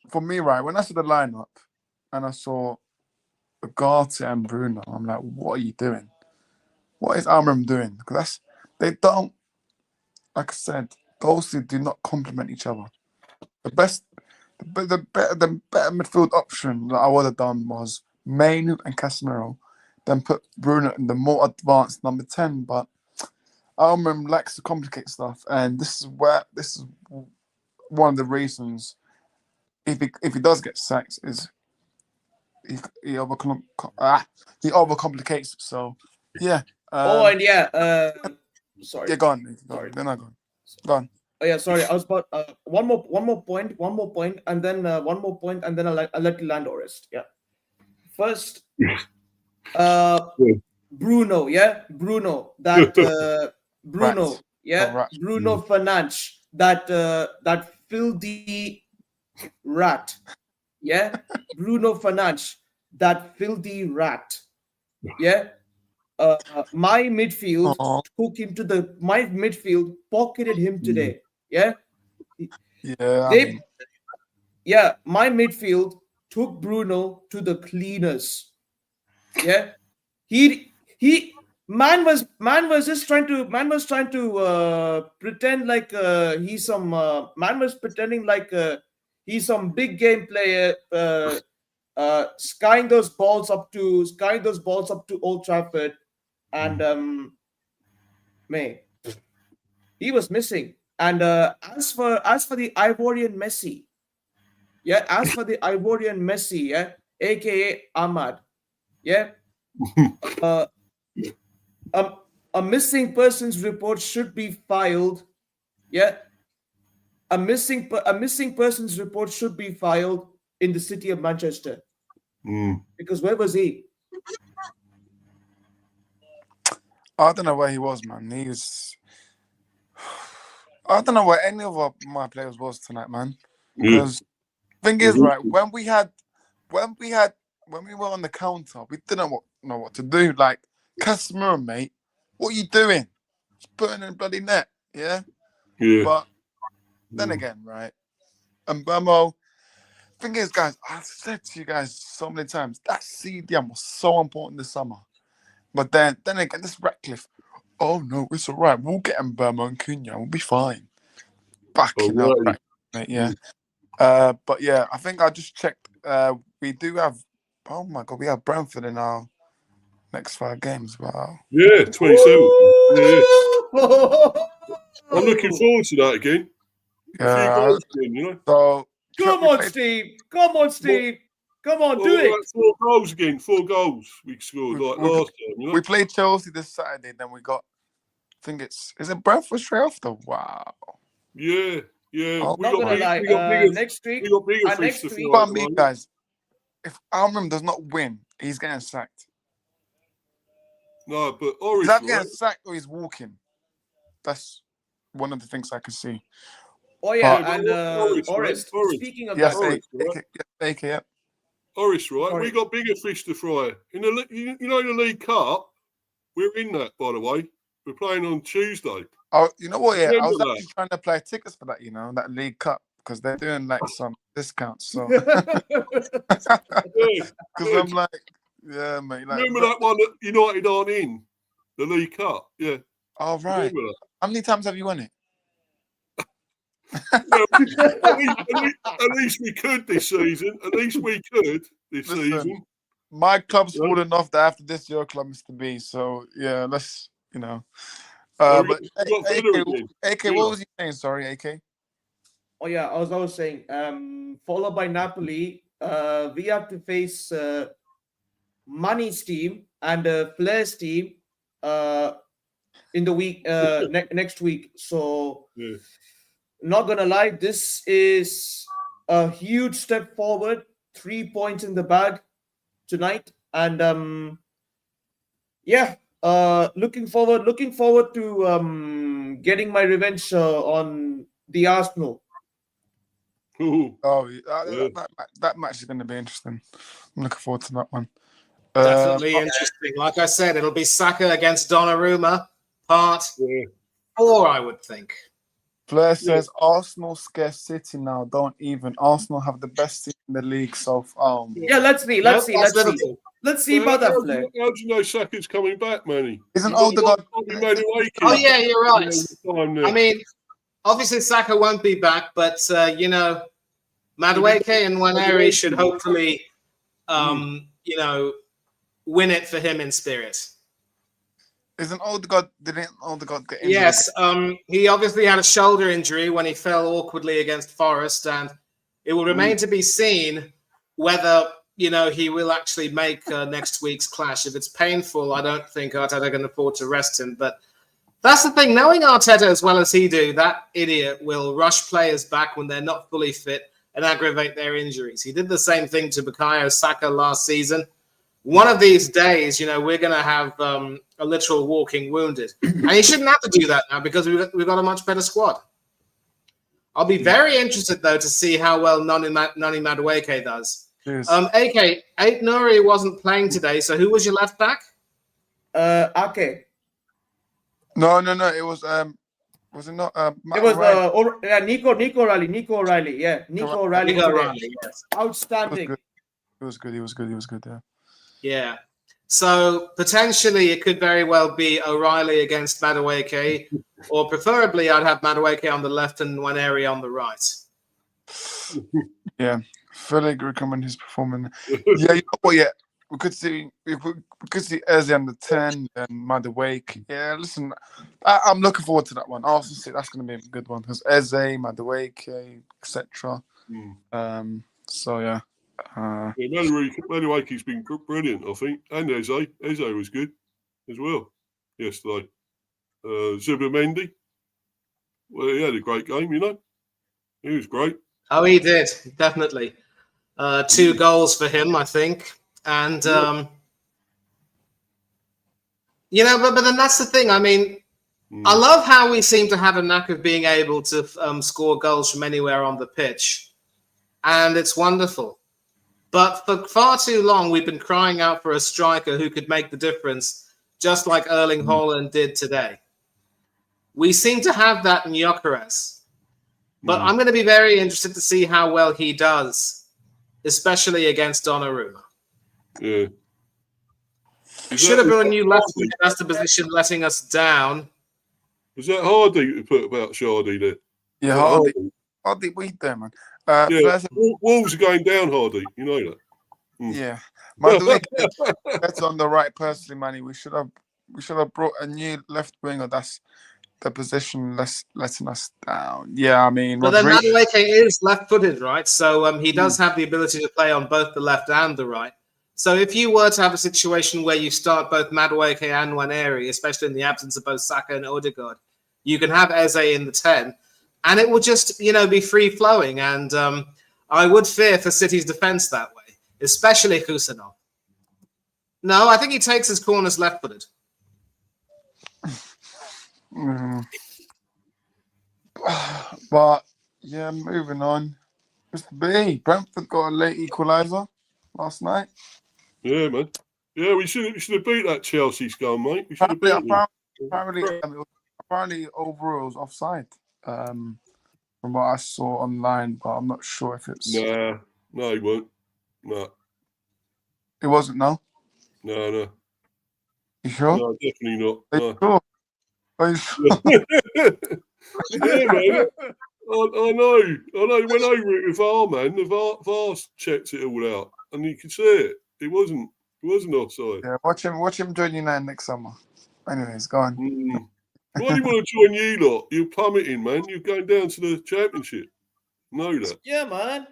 For me, right, when I saw the lineup and I saw Ugarte and Bruno, I'm like, what are you doing? What is Amorim doing? Because they don't, like I said, those two do not complement each other. The better midfield option that I would have done was Mainu and Casemiro, then put Bruno in the more advanced number 10. But Amorim likes to complicate stuff, and this is one of the reasons. If he does get sacked, is he overcomplicates it. So yeah. Sorry. Yeah, go on. Sorry, then I go on. Oh yeah, sorry. I was about one more point, and then one more point, and then I'll let you land, Orest. Yeah. First, Bruno. Yeah, Bruno. That Bruno. Rats. Yeah, Oh, rats. Bruno Fernandes. That filthy rat. Yeah, Bruno Fernandes. That filthy rat. Yeah. My midfield took him to my midfield pocketed him today. Yeah. Yeah. My midfield took Bruno to the cleaners. Yeah. Man was just trying to pretend like he's some man was pretending like he's some big game player, skying those balls up to Old Trafford, and he was missing. And as for the Ivorian Messi, yeah, aka Ahmad, yeah, a missing persons report should be filed. Yeah, a missing persons report should be filed in the city of Manchester. Because where was he? I don't know where he was, man. I don't know where any of my players was tonight, man. Because thing is, right, when we were on the counter, we didn't know what to do. Like, Casemiro, mate, what are you doing? putting in bloody net. Yeah. Yeah. But then again, right? And Burmo, thing is, guys, I've said to you guys so many times that CDM was so important this summer. But then again, this Ratcliffe, oh no, it's all right. We'll get him Burmo and Cunha. We'll be fine. Backing up, Alrighty. mate, yeah. But yeah, I think I just checked. We do have. Oh my god, we have Brentford in our next 5 games. Wow. Yeah, 27. Yeah. I'm looking forward to that again. A few Yeah. goals again, you know. So Come we on, played- Steve. Come on, Steve. Come on, do it. Like 4 goals again. 4 goals we scored We- like we- last time, you know. We played Chelsea this Saturday. Then we got. I think is it Brentford straight after? Wow. Yeah. Oh, Not gonna lie. Next week, We got bigger fish next to week- fry. But me, guys, if Almond does not win, he's getting sacked. No, but He's Oris, either right? getting sacked or he's walking. That's one of the things I can see. Oh yeah, Yeah, and but Oris, Oris. right? Oris. Speaking of Yes, that, Oris, AK, yeah. Oris, right? Sorry. We got bigger fish to fry. In the you know the League Cup, we're in that, by the way. We're playing on Tuesday. Oh, you know what? Yeah, I Remember was that. actually trying to apply tickets for that. You know, that League Cup because they're doing like some discounts. So Yeah. because I'm like, yeah, mate. Like, Remember that one that United aren't in? The League Cup. Yeah. all right. Remember that? How many times have you won it? Well, at least we could this season. At least we could this Listen, season. My club's Yeah. full enough that after this, your club is to be. So yeah, let's Oh, we but got Villa again. AK, Villa. what was you saying? Sorry, AK. oh yeah, I was saying, followed by Napoli, we have to face Money's team and Flair's team in the week next week. So Yeah. not gonna lie, this is a huge step forward. 3 points in the bag tonight, and yeah, looking forward to getting my revenge on the Arsenal. Ooh. Oh, Yeah. that match is going to be interesting. I'm looking forward to that one. Definitely interesting. Like I said, it'll be Saka against Donnarumma, part Yeah. 4, I would think. Flair says Arsenal scare City now. Don't even. Arsenal have the best team in the league so far. Yeah, let's see. Nope, that's Liverpool. Let's see Well, about that, how do Flair. you- How do you know Saka's coming back, Manny? Isn't Odegaard? Oh, Yeah, you're right. I mean, obviously Saka won't be back, but Madueke and Waneri should hopefully, win it for him in spirit. Isn't Odegaard? Didn't Odegaard get injured? Yes, he obviously had a shoulder injury when he fell awkwardly against Forest, and it will remain to be seen whether he will actually make next week's clash. If it's painful, I don't think Arteta can afford to rest him. But that's the thing. Knowing Arteta as well as he do, that idiot will rush players back when they're not fully fit and aggravate their injuries. He did the same thing to Bukayo Saka last season. One of these days, we're going to have a literal walking wounded. And he shouldn't have to do that now because we've got a much better squad. I'll be very interested, though, to see how well Noni Madueke does. Cheers. AK, Ait Nouri wasn't playing today, so who was your left back? Ake. No. It was was it not? Matt It was O'Reilly? Nico O'Reilly. Yeah, Nico O'Reilly. Nico today. O'Reilly, yes. Outstanding. He was good. Yeah. Yeah. So potentially it could very well be O'Reilly against Madueke, or preferably I'd have Madueke on the left and Waneri on the right. Yeah. Fully recommend his performance. Yeah, you know what? Yeah, we could see Eze on the 10 and Madueke. Yeah, listen, I'm looking forward to that one. Arsenal City, that's going to be a good one because Eze, Madueke, etc. So yeah. Madueke's been brilliant, I think, and Eze was good as well yesterday. Zubimendi, well, he had a great game, he was great. Oh, he did, definitely. 2 goals for him, I think. And, but then that's the thing. I mean, I love how we seem to have a knack of being able to score goals from anywhere on the pitch. And it's wonderful. But for far too long, we've been crying out for a striker who could make the difference, just like Erling Haaland did today. We seem to have that in Gyökeres. But I'm going to be very interested to see how well he does, especially against Donnarumma. Yeah. Should have been a new left wing. That's the position letting us down. Was that Hardy to put about Shardy there? Yeah, Was Hardy, what you doing, man? Yeah, First, Wolves are going down, Hardy. You know that. yeah. Man, that's on the right personally, Manny. We should have brought a new left winger. That's the position letting us down. Yeah, I mean, But then Rodrigo. Madueke is left-footed, right? So he does have the ability to play on both the left and the right. So if you were to have a situation where you start both Madueke and Nwaneri, especially in the absence of both Saka and Odegaard, you can have Eze in the 10, and it will just, be free-flowing. And I would fear for City's defence that way, especially Kusanov. No, I think he takes his corners left-footed. But yeah, moving on. Mr. B, Brentford got a late equaliser last night. Yeah, man. Yeah, we should have beat that Chelsea scum, mate. We should have beat them. Apparently, overall it was offside. From what I saw online, but I'm not sure if it's. No, he won't. No. It wasn't. No. No. You sure? No, definitely not. Are you sure? Are you sure? Yeah, man. I know. Went over it with VAR, man. The VAR checked it all out, and you could see it. It wasn't offside. Yeah, watch him join United next summer. Anyways, go on. Why do you want to join you lot? You're plummeting, man. You're going down to the Championship. Know that. Yeah, man.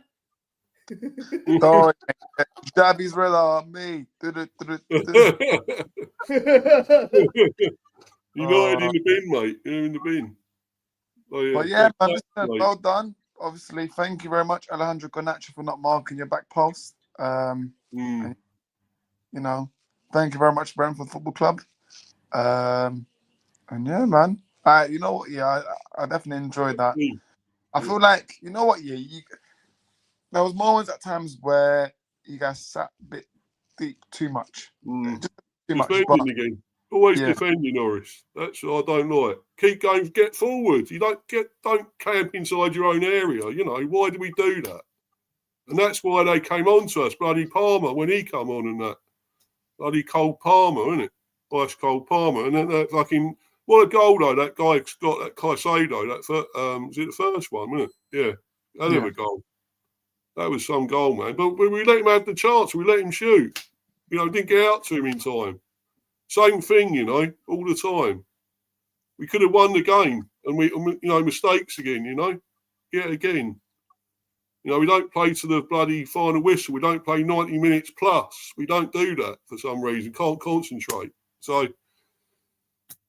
Sorry, Dabby's radar, me. United in the bin, mate. You're in the bin. Oh, yeah. But yeah, man, listen, well done. Obviously, thank you very much, Alejandro Garnacho, for not marking your back post. And, thank you very much, Brentford Football Club. And yeah, man. You know what? Yeah, I definitely enjoyed that. I feel like, you know what? Yeah, there was moments at times where you guys sat a bit deep, too much. Just too much. Defending again. Always defending, Norris. That's what I don't like. Keep going, get forward. You don't camp inside your own area. Why do we do that? And that's why they came on to us. Bloody Palmer, when he come on and that. Bloody Cole Palmer, isn't it? Ice Cole Palmer. And then that fucking, what a goal though, that guy got that Caicedo. Was it the first one, wasn't it? Yeah. Hell of a goal. That was some goal, man. But we let him have the chance. We let him shoot. Didn't get out to him in time. Same thing, all the time. We could have won the game, and we, mistakes again, yet again. We don't play to the bloody final whistle. We don't play 90 minutes plus. We don't do that for some reason. Can't concentrate. So,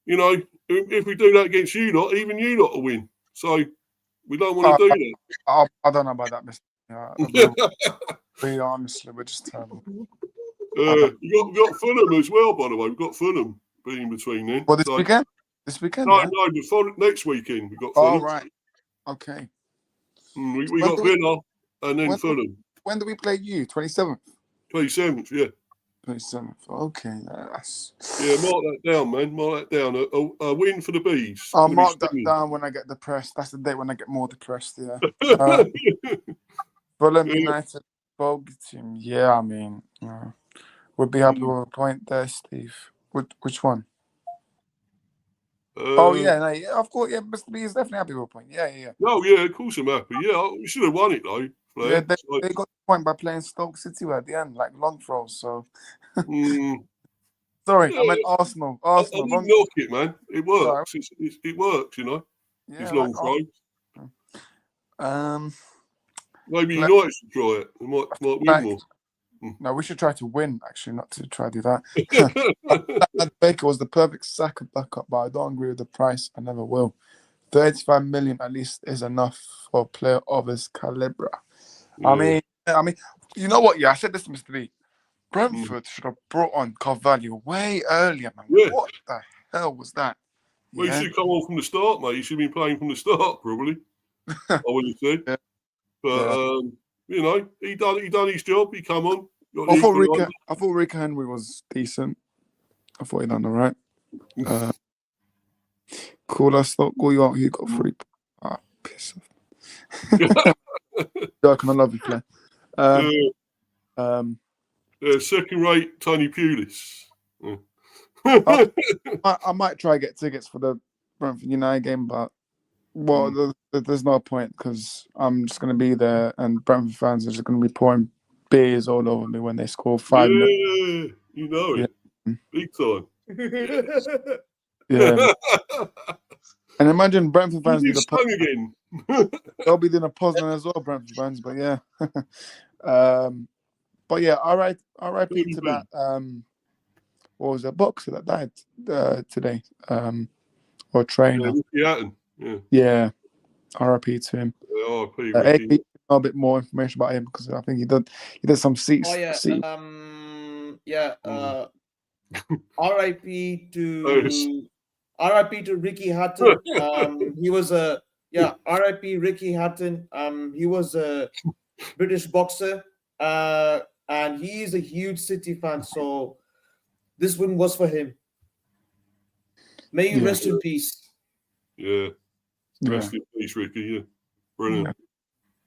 if we do that against you lot, even you lot will win. So, we don't want to do that. I don't know about that, Mr. Be honestly, we're just terrible. You got Fulham as well, by the way. We've got Fulham being between then. Well, this weekend? This weekend? No, next weekend we've got Fulham. Oh, right. Okay. We got Villa and then Fulham. When do we play you? 27th? 27th, yeah. 27th. Okay. Yeah, mark that down, man. Mark that down. A win for the Bees. I'll mark that down when I get depressed. That's the day when I get more depressed, yeah. Fulham United, bogey team. Yeah, I mean, would be happy with a point there, Steve. Which one? Of course, yeah, Mr. B is definitely happy with a point. Yeah. Oh, yeah, of course I'm happy. Yeah, we should have won it, though. Yeah, they got the point by playing Stoke City at the end, like long throws, so... Sorry, I meant Arsenal. I didn't knock it, man. It works. It works, Yeah, it's long throws. Maybe United should try it. They might win more. No, we should try to win, actually, not to try to do that. Baker was the perfect Saka backup, but I don't agree with the price. I never will. 35 million at least is enough for a player of his calibre. Yeah. I mean, you know what? Yeah, I said this to Mr. B. Brentford should have brought on Carvalho way earlier, man. Yeah. What the hell was that? Well, he should come on from the start, mate. He should have been playing from the start, probably. I would have said. Yeah. But he done his job. He come on. I thought Rick Henry was decent. I thought he done all right. Cool. Let's not go. You got 3. Ah, piss off. Joking. I love you, Flair. Second-rate Tony Pulis. I might try to get tickets for the Brentford United game, but there's no point because I'm just going to be there, and Brentford fans are just going to be pouring beers all over me when they score 5 minutes. You know it. Big time. Yeah. And imagine Brentford fans You do the stung again. they'll be doing a Poznan as well, Brentford fans, but yeah. But yeah, R.I.P. to that what was it, boxer that died today? Or trainer. Yeah. R.I.P. to him. R.I.P. AP, know a bit more information about him because I think he did some seats. R.I.P. to Ricky Hatton. He was R.I.P. Ricky Hatton. He was a British boxer, and he is a huge City fan. So this win was for him. May you rest in peace. Yeah. Rest in peace, Ricky. Yeah. Brilliant.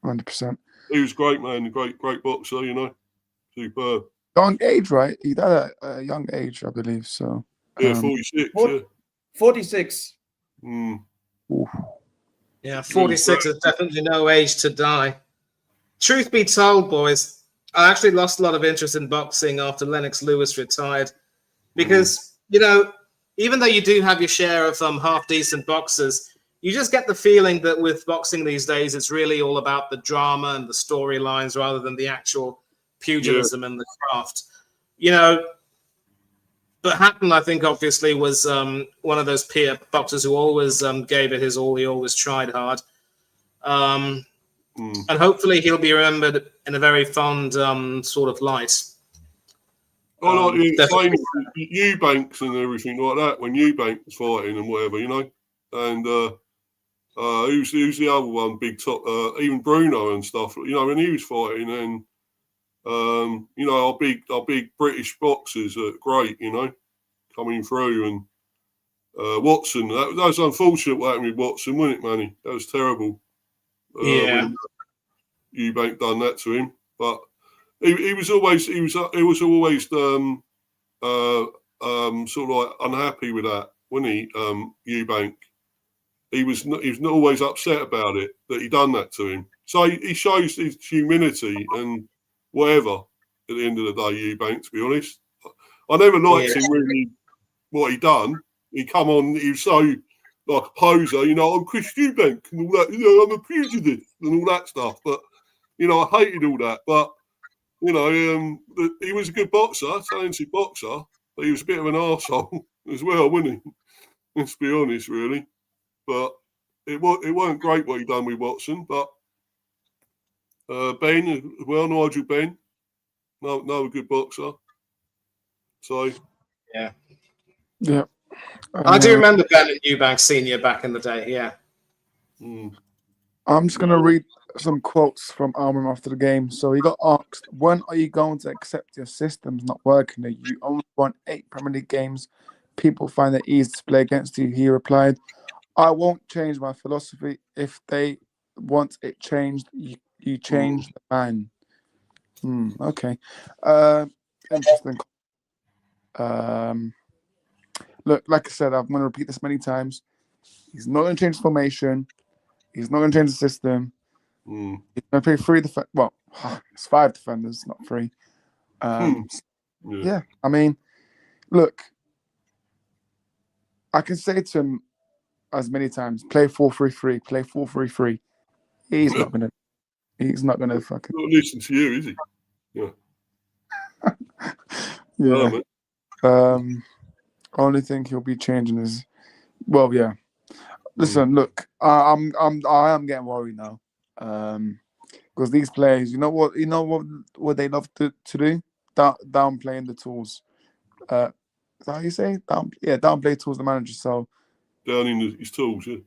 100%. He was great, man. Great boxer, you know. Superb. Young age, right? He died at a young age, I believe. So 46. 46. Yeah, 46 is definitely no age to die. Truth be told, boys, I actually lost a lot of interest in boxing after Lennox Lewis retired because, you know, even though you do have your share of half-decent boxers, you just get the feeling that with boxing these days, it's really all about the drama and the storylines rather than the actual pugilism and the craft. You know, but Hatton, I think, obviously was one of those peer boxers who always gave it his all. He always tried hard. And hopefully he'll be remembered in a very fond sort of light. I like you explaining Eubanks and everything like that when Eubanks was fighting and whatever, you know. And who's the other one? Big top, even Bruno and stuff. You know, when he was fighting, and you know, our big British boxers are great. You know, coming through, and Watson. That was unfortunate what happened with Watson, wasn't it, Manny? That was terrible. When Eubank done that to him, but he was always sort of like unhappy with that, wasn't he? Eubank. He was not always upset about it that he done that to him. So he shows his humility and whatever at the end of the day, Eubank, to be honest. I never liked him really what he done. He come on, he was so like a poser, you know, I'm Chris Eubank and all that, you know, I'm a pugilist and all that stuff. But, you know, I hated all that. But, you know, he was a good boxer, talented boxer, but he was a bit of an arsehole as well, wasn't he? Let's be honest, really. But it wasn't great what he done with Watson. But Ben as well, Nigel Ben, another good boxer. So yeah. I do remember Ben and Eubank Senior back in the day. Yeah. I'm just gonna read some quotes from Almond after the game. So he got asked, "When are you going to accept your system's not working? You only won 8 Premier League games. People find it easy to play against you." He replied, "I won't change my philosophy. If they want it changed, you change the man." Okay. Interesting. Look, like I said, I'm going to repeat this many times. He's not going to change formation. He's not going to change the system. He's going to play 3 defenders. Well, it's 5 defenders, not 3. Yeah, I mean, look, I can say to him as many times, play 4-3-3, play 4-3-3. He's not going to fucking... Not listen to you, is he? Yeah. Only thing he'll be changing is, well, yeah. Listen, look, I am getting worried now, because these players, you know what they love to do, downplaying the tools. Is that how you say? Downplay tools the manager. So down in his tools, yeah.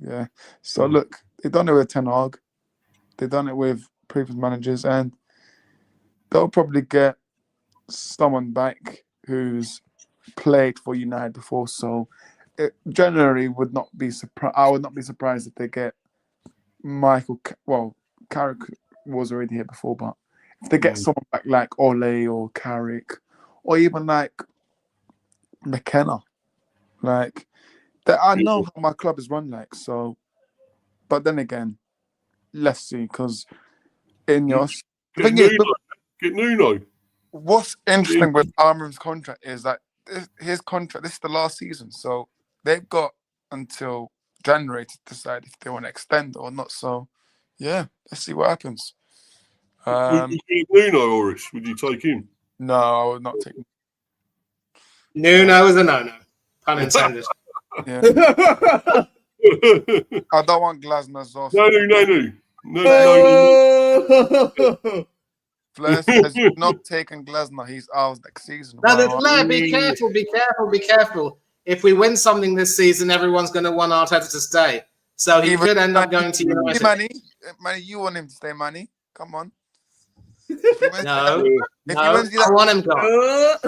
Yeah. So look, they've done it with Ten Hag, they've done it with previous managers, and they'll probably get someone back who's played for United before. So generally would not be surprised. I would not be surprised if they get Carrick was already here before, but if they get someone back like Ole or Carrick, or even like McKenna, like that, I know how my club is run like. So, but then again, let's see, because Ineos. The thing is, Get Nuno. what's interesting with Amram's contract is that his contract, this is the last season, so they've got until January to decide if they want to extend or not. So, yeah, let's see what happens. Would you get Nuno, Oris? Would you take him? No, I would not take. No is a no-no. Pun intended. Yeah, I don't want Glasner's also. No. Flair says you're not taking Glasner. He's ours next season. Now, Wow. Flair, be careful. If we win something this season, everyone's going to want Arteta to stay. So he could end up going to United. Manny, you want him to stay, Manny? Come on. No, I wins want him gone.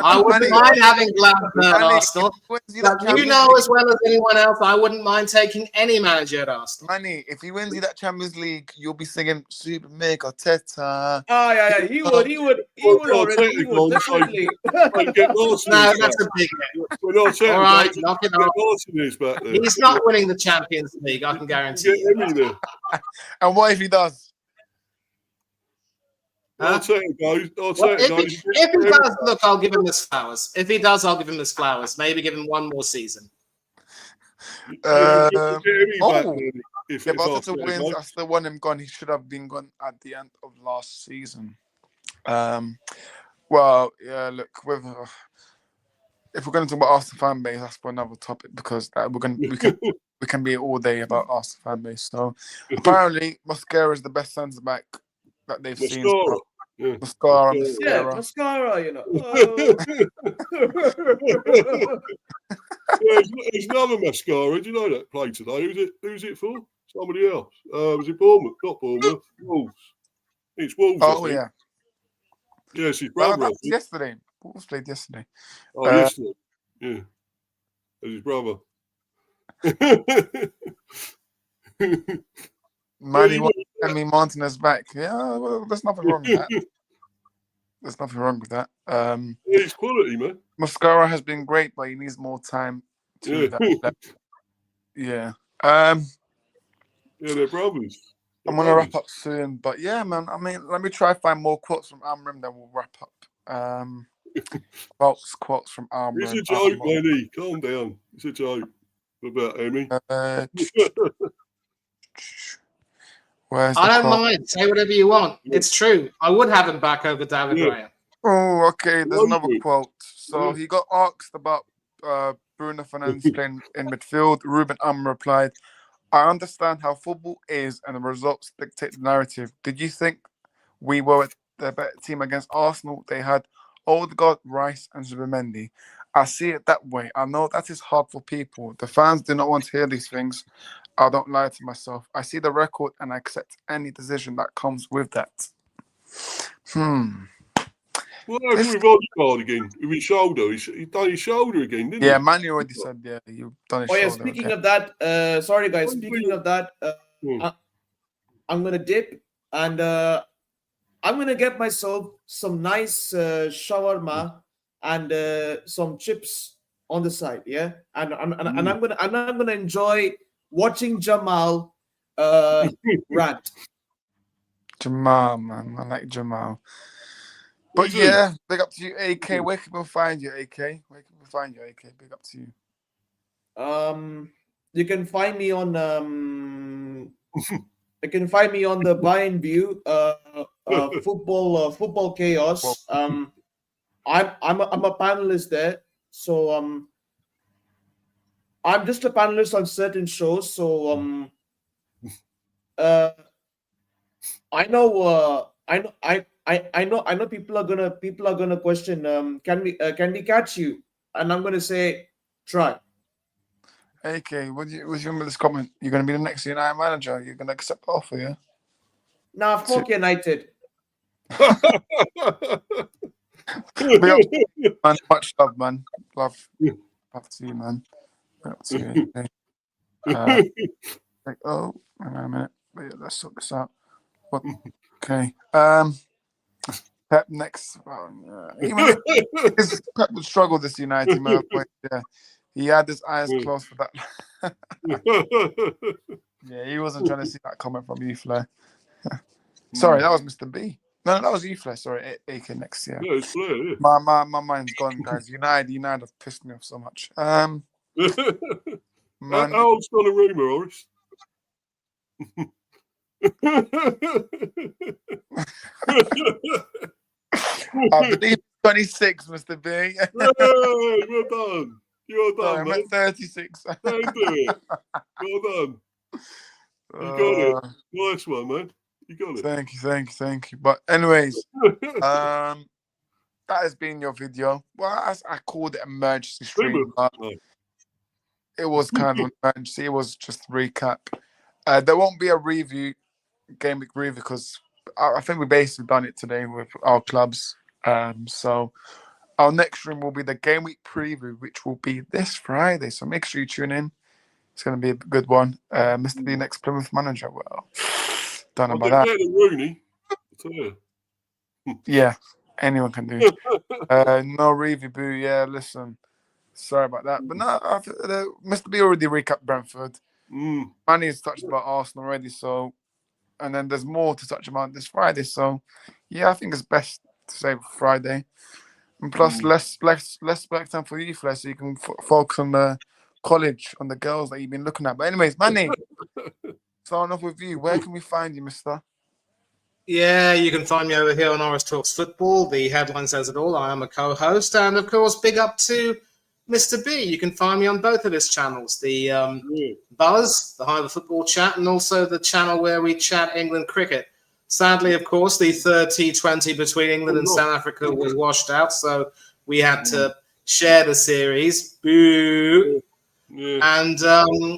I wouldn't mind having Glasner at Arsenal. But you know as well as anyone else, I wouldn't mind taking any manager at Arsenal. Manny, if he wins you that Champions League, you'll be singing Super Mega Arteta. Yeah, he would definitely. No, that's a big hit. All right, knock it off. He's not winning the Champions League, I can guarantee you. And what if he does? If he does, look, I'll give him his flowers. If he does, I'll give him his flowers. Maybe give him one more season. But if Arteta wins, I still want him gone. He should have been gone at the end of last season. Well, yeah. Look, if we're going to talk about Arsenal fan base, that's for another topic because we can be all day about Arsenal fan base. So apparently, Mascara is the best centre back that they've seen. Mascara, you know. There's another Mascara. Do you know that play today? Who's it for? Somebody else. Was it Bournemouth? Not Bournemouth. Wolves. It's Wolves. Oh, yeah. Yeah, it's his brother. That was yesterday. Wolves played yesterday. Oh, yesterday. Yeah. It's his brother. Manny wants Emi Martinez back. Yeah, well, there's nothing wrong with that. There's nothing wrong with that. It's quality, man. Mascara has been great, but he needs more time to that. Yeah. Yeah, they're brothers. I'm gonna wrap up soon, but yeah, man. I mean, let me try to find more quotes from Amram, then we'll wrap up. Quotes from Amram. It's a joke, Manny. Calm down. It's a joke about Emi. I don't mind. Say whatever you want. It's true. I would have him back over David Raya. Oh, okay. There's another quote. So he got asked about Bruno Fernandes playing in midfield. Ruben Amram replied, "I understand how football is and the results dictate the narrative. Did you think we were the better team against Arsenal? They had Odegaard, Rice and Zubimendi. I see it that way. I know that is hard for people. The fans do not want to hear these things. I don't lie to myself. I see the record and I accept any decision that comes with that." What happened with Odegaard again? With his shoulder? He done his shoulder again, didn't he? Yeah, Manny already said, yeah, you've done his shoulder. Speaking of that, sorry guys, speaking of that, I'm going to dip and I'm going to get myself some nice shawarma and some chips on the side, yeah? And I'm going to enjoy watching Jamal rant. Jamal, man. I like Jamal. But yeah, big up to you, AK. Where can we find you, AK? Where can we find you, AK? Big up to you. You can find me on the Bayern View football chaos. I'm a panelist there, so I'm just a panelist on certain shows. So I know people are gonna question, can we catch you? And I'm gonna say try. AK, what do you remember this comment? You're gonna be the next United manager. You're gonna accept the offer, yeah? Nah, fuck United. Man, much love, man. Love to you, man. Up to you. Okay. Oh, hang on a minute. Wait, let's sort this out. What? Okay. Pep next. Pep would struggle this United man. Yeah, he had his eyes closed for that. Yeah, he wasn't trying to see that comment from you, Flair. Sorry, that was Mr. B. No, that was you, Flair. Sorry, AK next year. Yeah, it's Flair, yeah. My mind's gone, guys. United have pissed me off so much. How old's Donnarumma, Horace? I believe 26, Mr. B. Hey, well done. You're done, Sorry, I'm mate. at 36. Don't do it. Well done. You got it. Nice one, man. You got it. Thank you. But anyways, that has been your video. Well, I called it emergency stream, but it was kind of an emergency. It was just a recap. There won't be a game week review because I think we basically done it today with our clubs. So our next stream will be the game week preview, which will be this Friday. So make sure you tune in. It's going to be a good one. Mr. B next Plymouth manager. Well, don't know about that. Rooney. Yeah, anyone can do. No review, boo. Yeah, listen. Sorry about that. But no, Mr. B already recapped Brentford. Manny has touched about Arsenal already. So, and then there's more to touch about this Friday. So, yeah, I think it's best to say Friday. And plus, less work time for you, Flair, so you can focus on the college, on the girls that you've been looking at. But anyways, Manny, starting off with you, where can we find you, mister? Yeah, you can find me over here on Horace Talks Football. The headline says it all. I am a co-host. And, of course, big up to Mr. B. You can find me on both of his channels, the Buzz, the Hive of Football Chat, and also the channel where we chat England cricket. Sadly, of course, the third T20 between England and South Africa was washed out, so we had to share the series. Boo! Yeah. And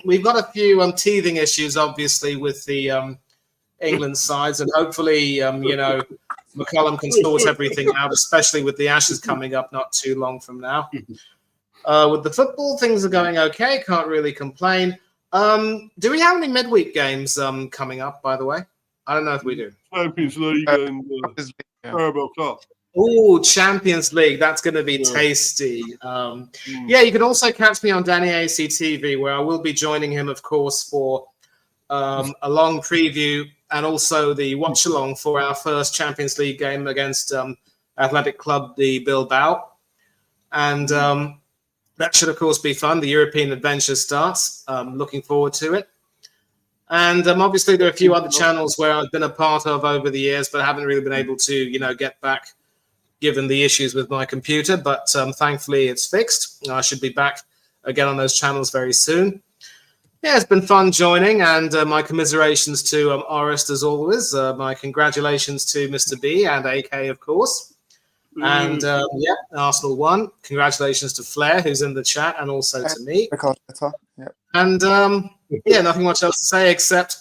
we've got a few teething issues, obviously, with the England sides, and hopefully, McCullum can sort everything out, especially with the Ashes coming up not too long from now. With the football, things are going okay. Can't really complain. Do we have any midweek games coming up, by the way? I don't know if we do. Champions League and Carabao Cup. Oh, Champions League. That's going to be tasty. Yeah, you can also catch me on Danny AC TV, where I will be joining him, of course, for a long preview and also the watch-along for our first Champions League game against Athletic Club de Bilbao. And that should, of course, be fun. The European adventure starts. Looking forward to it. And obviously, there are a few other channels where I've been a part of over the years, but haven't really been able to, get back, given the issues with my computer. But thankfully, it's fixed. I should be back again on those channels very soon. Yeah, it's been fun joining, and my commiserations to Orest as always. My congratulations to Mr. B and AK, of course. And Arsenal won. Congratulations to Flair, who's in the chat, and also to me. And nothing much else to say except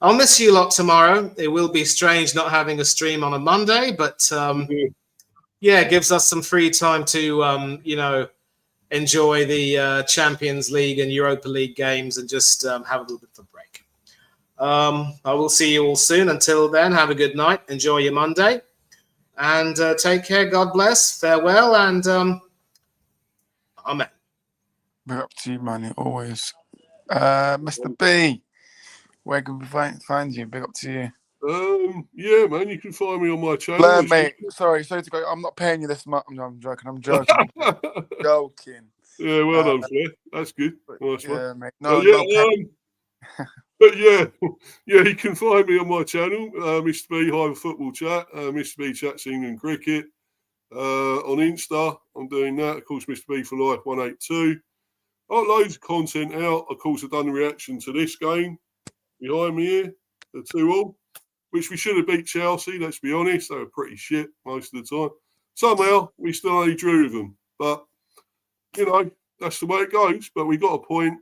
I'll miss you lot tomorrow. It will be strange not having a stream on a Monday, but it gives us some free time to enjoy the Champions League and Europa League games and just have a little bit of a break. I will see you all soon. Until then, have a good night. Enjoy your Monday. And take care. God bless. Farewell. And amen. We're up to you, man. Always. Mr. B, where can we find you? Big up to you. Yeah, man, you can find me on my channel. Blair, mate, sorry to go. I'm not paying you this much. I'm joking. Joking. Yeah, well done, Flair. That's good. Nice one. Mate. But you can find me on my channel, Mr. B Hive of Football Chat, Mr. B Chats England Cricket. On Insta, I'm doing that. Of course, Mr. B for Life 182. I've got loads of content out. Of course, I've done the reaction to this game behind me here, the 2-2, which we should have beat Chelsea, let's be honest. They were pretty shit most of the time. Somehow, we still only drew with them. But, that's the way it goes. But we got a point.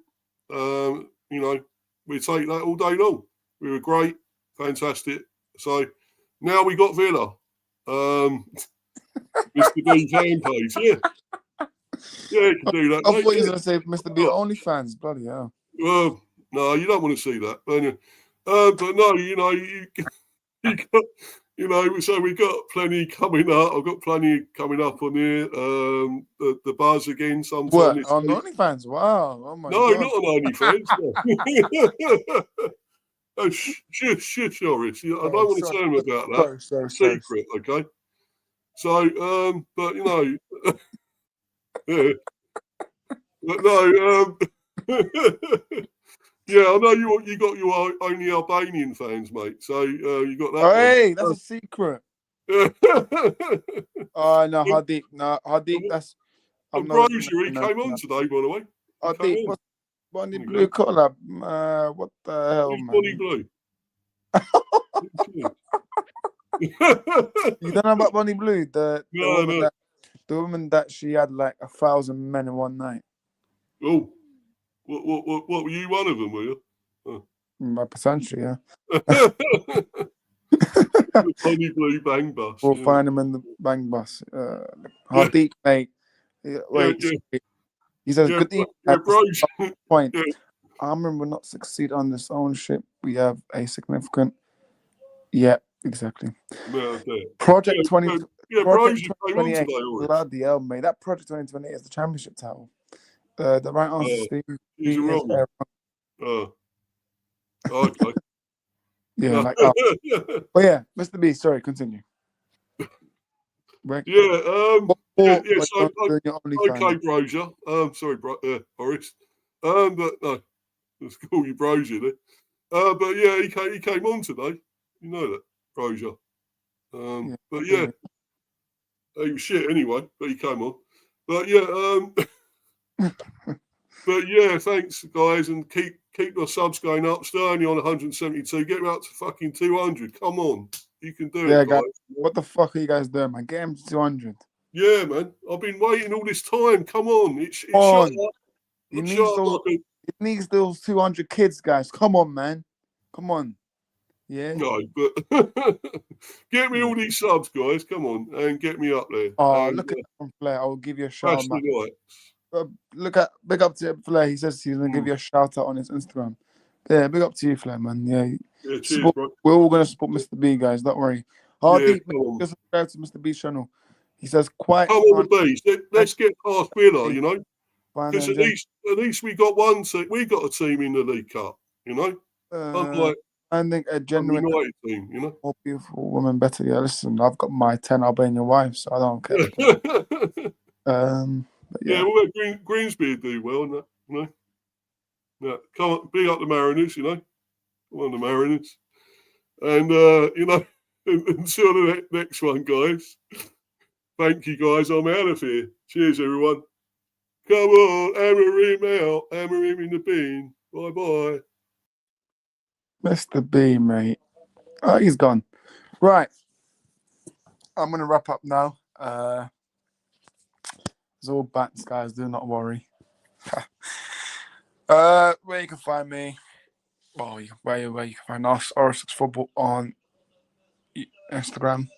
We take that all day long. We were great, fantastic. So, now we got Villa. Mr. B fan page, yeah. Yeah, you can do that, I mate. thought you Yeah. were going to say Mr. B OnlyFans. Bloody hell. Well, no, you don't want to see that. But no, you know, you got, you know, so we got plenty coming up. I've got plenty coming up on here. The buzz again sometime What? this On week. OnlyFans? Wow. Oh my No, God. not on OnlyFans. No. Oh, shush, Horace. I don't want to Sorry, tell him about that. sorry. Secret, okay? So, but you know, yeah. But no, yeah, I know you got your only Albanian fans, mate. So you got that. Oh, hey, that's a secret. One. Oh, no, Hardeep. No, Hardeep, that's. And not Brozier, he came on today, by the way. He Hardeep, came on. what's Bonnie There you Blue go. collab? What the hell, Who's man? Bonnie Blue? You don't know about Bonnie Blue? No. The woman that she had like 1,000 men in one night. Oh, what were you one of them, were you? Potentially, yeah. The Bonnie Blue bang bus. We'll yeah. find him in the bang bus. Hardeep, mate. Wait, Yeah. he says, Yeah, good evening. Bros. Point. Yeah. Armin will not succeed on this ownership. We have a significant. Yeah, exactly. No, okay. Project Yeah, 20. Yeah, Project Bros came on 2028. today, already. Bloody hell, mate. That Project 2028 is the championship title. The right answer, Steve. He's a B is wrong one. Oh, okay. yeah, like. Oh yeah, Mr. B. Sorry, continue. Yeah, so doing your OnlyFans. okay, Brozier. Sorry, Horace. But no, let's call you Brozier then. But yeah, he came on today. You know that, Brozier. Yeah. But yeah, he was shit anyway. But he came on. But yeah, but yeah, thanks guys, and keep the subs going up. Stay only on 172. Get him up to fucking 200. Come on, you can do Yeah, it, guys. what the fuck are you guys doing, man? Get him to 200. Yeah, man. I've been waiting all this time. Come on. It's Come on. shut up. He It's needs shut up those. like It needs those 200 kids, guys. Come on, man. Come on. Yeah. no, but get me all these subs, guys. Come on, and get me up there. Oh, and, look at that from Flair. I will give you a shout That's out. the light. Look at big up to Flair. He says he's gonna give you a shout out on his Instagram. Yeah, big up to you, Flair, man. Yeah. Yeah, cheers, bro. We're all gonna support Mr. B, guys. Don't worry. Yeah, just subscribe to Mr. B's channel. He says quite. Come on, the bees. Let's get past Villa, you know, fun because and at least we got one. We got a team in the League Cup, you know. Unlike I think a a genuine United team, you know. more beautiful woman better. Yeah, listen, I've got my 10 Albanian wives, so I don't care. But Yeah, yeah. well, Greensbeard do well, and that, you know. Yeah, come on, big up the Mariners, you know. Come on, the Mariners, and you know, until the next one, guys. Thank you, guys. I'm out of here. Cheers, everyone. Come on, Amarim out. Amarim in the bin. Bye bye. Mr. B, mate. Oh, he's gone. Right. I'm gonna wrap up now. It's all bats, guys. Do not worry. Where you can find me? Well, where you can find us, R6 Football on Instagram.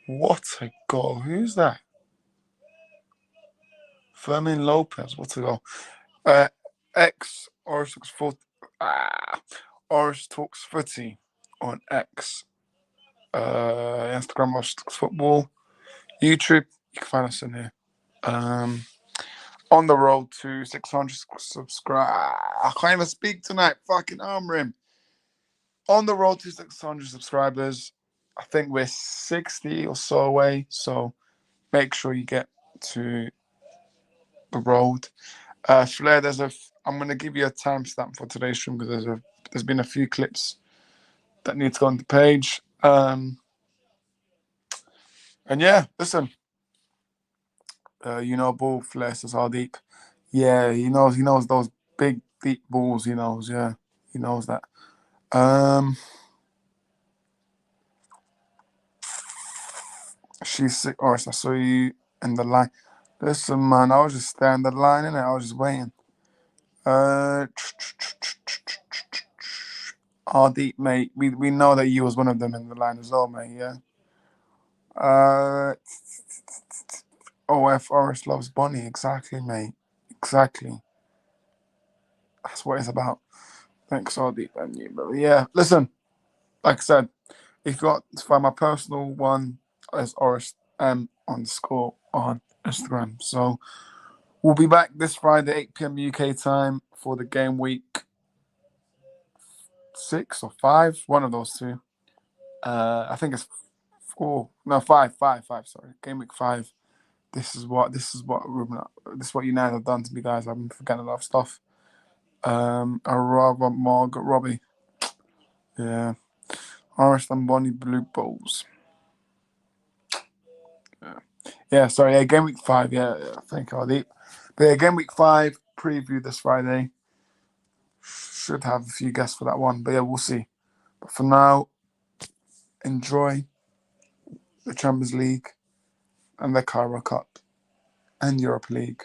What a goal! Who's that? Fermin Lopez. What a goal! X R6 Oris Talks Footy on X. Instagram R6 Football. YouTube. You can find us in here. On the road to 600 subscribers. I can't even speak tonight. Fucking arm rim. On the road to 600 subscribers. I think we're 60 or so away. So make sure you get to the road. Flair, I'm going to give you a timestamp for today's stream because there's been a few clips that need to go on the page. And yeah, listen. You know, ball Flair says how deep. Yeah, he knows those big deep balls. He knows, yeah, he knows that. She's sick. Or I saw you in the line. Listen, man, I was just standing in the line, innit? I was just waiting. Deep, mate. We know that you was one of them in the line as well, mate. Yeah. OF Forest loves Bonnie. Exactly, mate. Exactly. That's what it's about. Thanks, all deep and you, brother. Yeah, listen. Like I said, if you want to find my personal one, it's Oris_on Instagram. So we'll be back this Friday, 8 p.m. UK time for the game week 6 or 5, one of those two. I think it's 5. Sorry, game week 5. This is what United have done to me, guys. I've been forgetting a lot of stuff. Robbie. Yeah. Oris and Bonnie Blue Bulls. Yeah, sorry. Yeah, game week 5. Yeah. Thank you, Aldeep. But yeah, game week 5 preview this Friday. Should have a few guests for that one, but yeah, we'll see. But for now, enjoy the Champions League and the Carabao Cup and Europa League,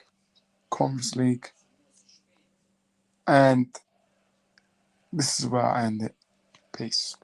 Conference League, and this is where I end it. Peace.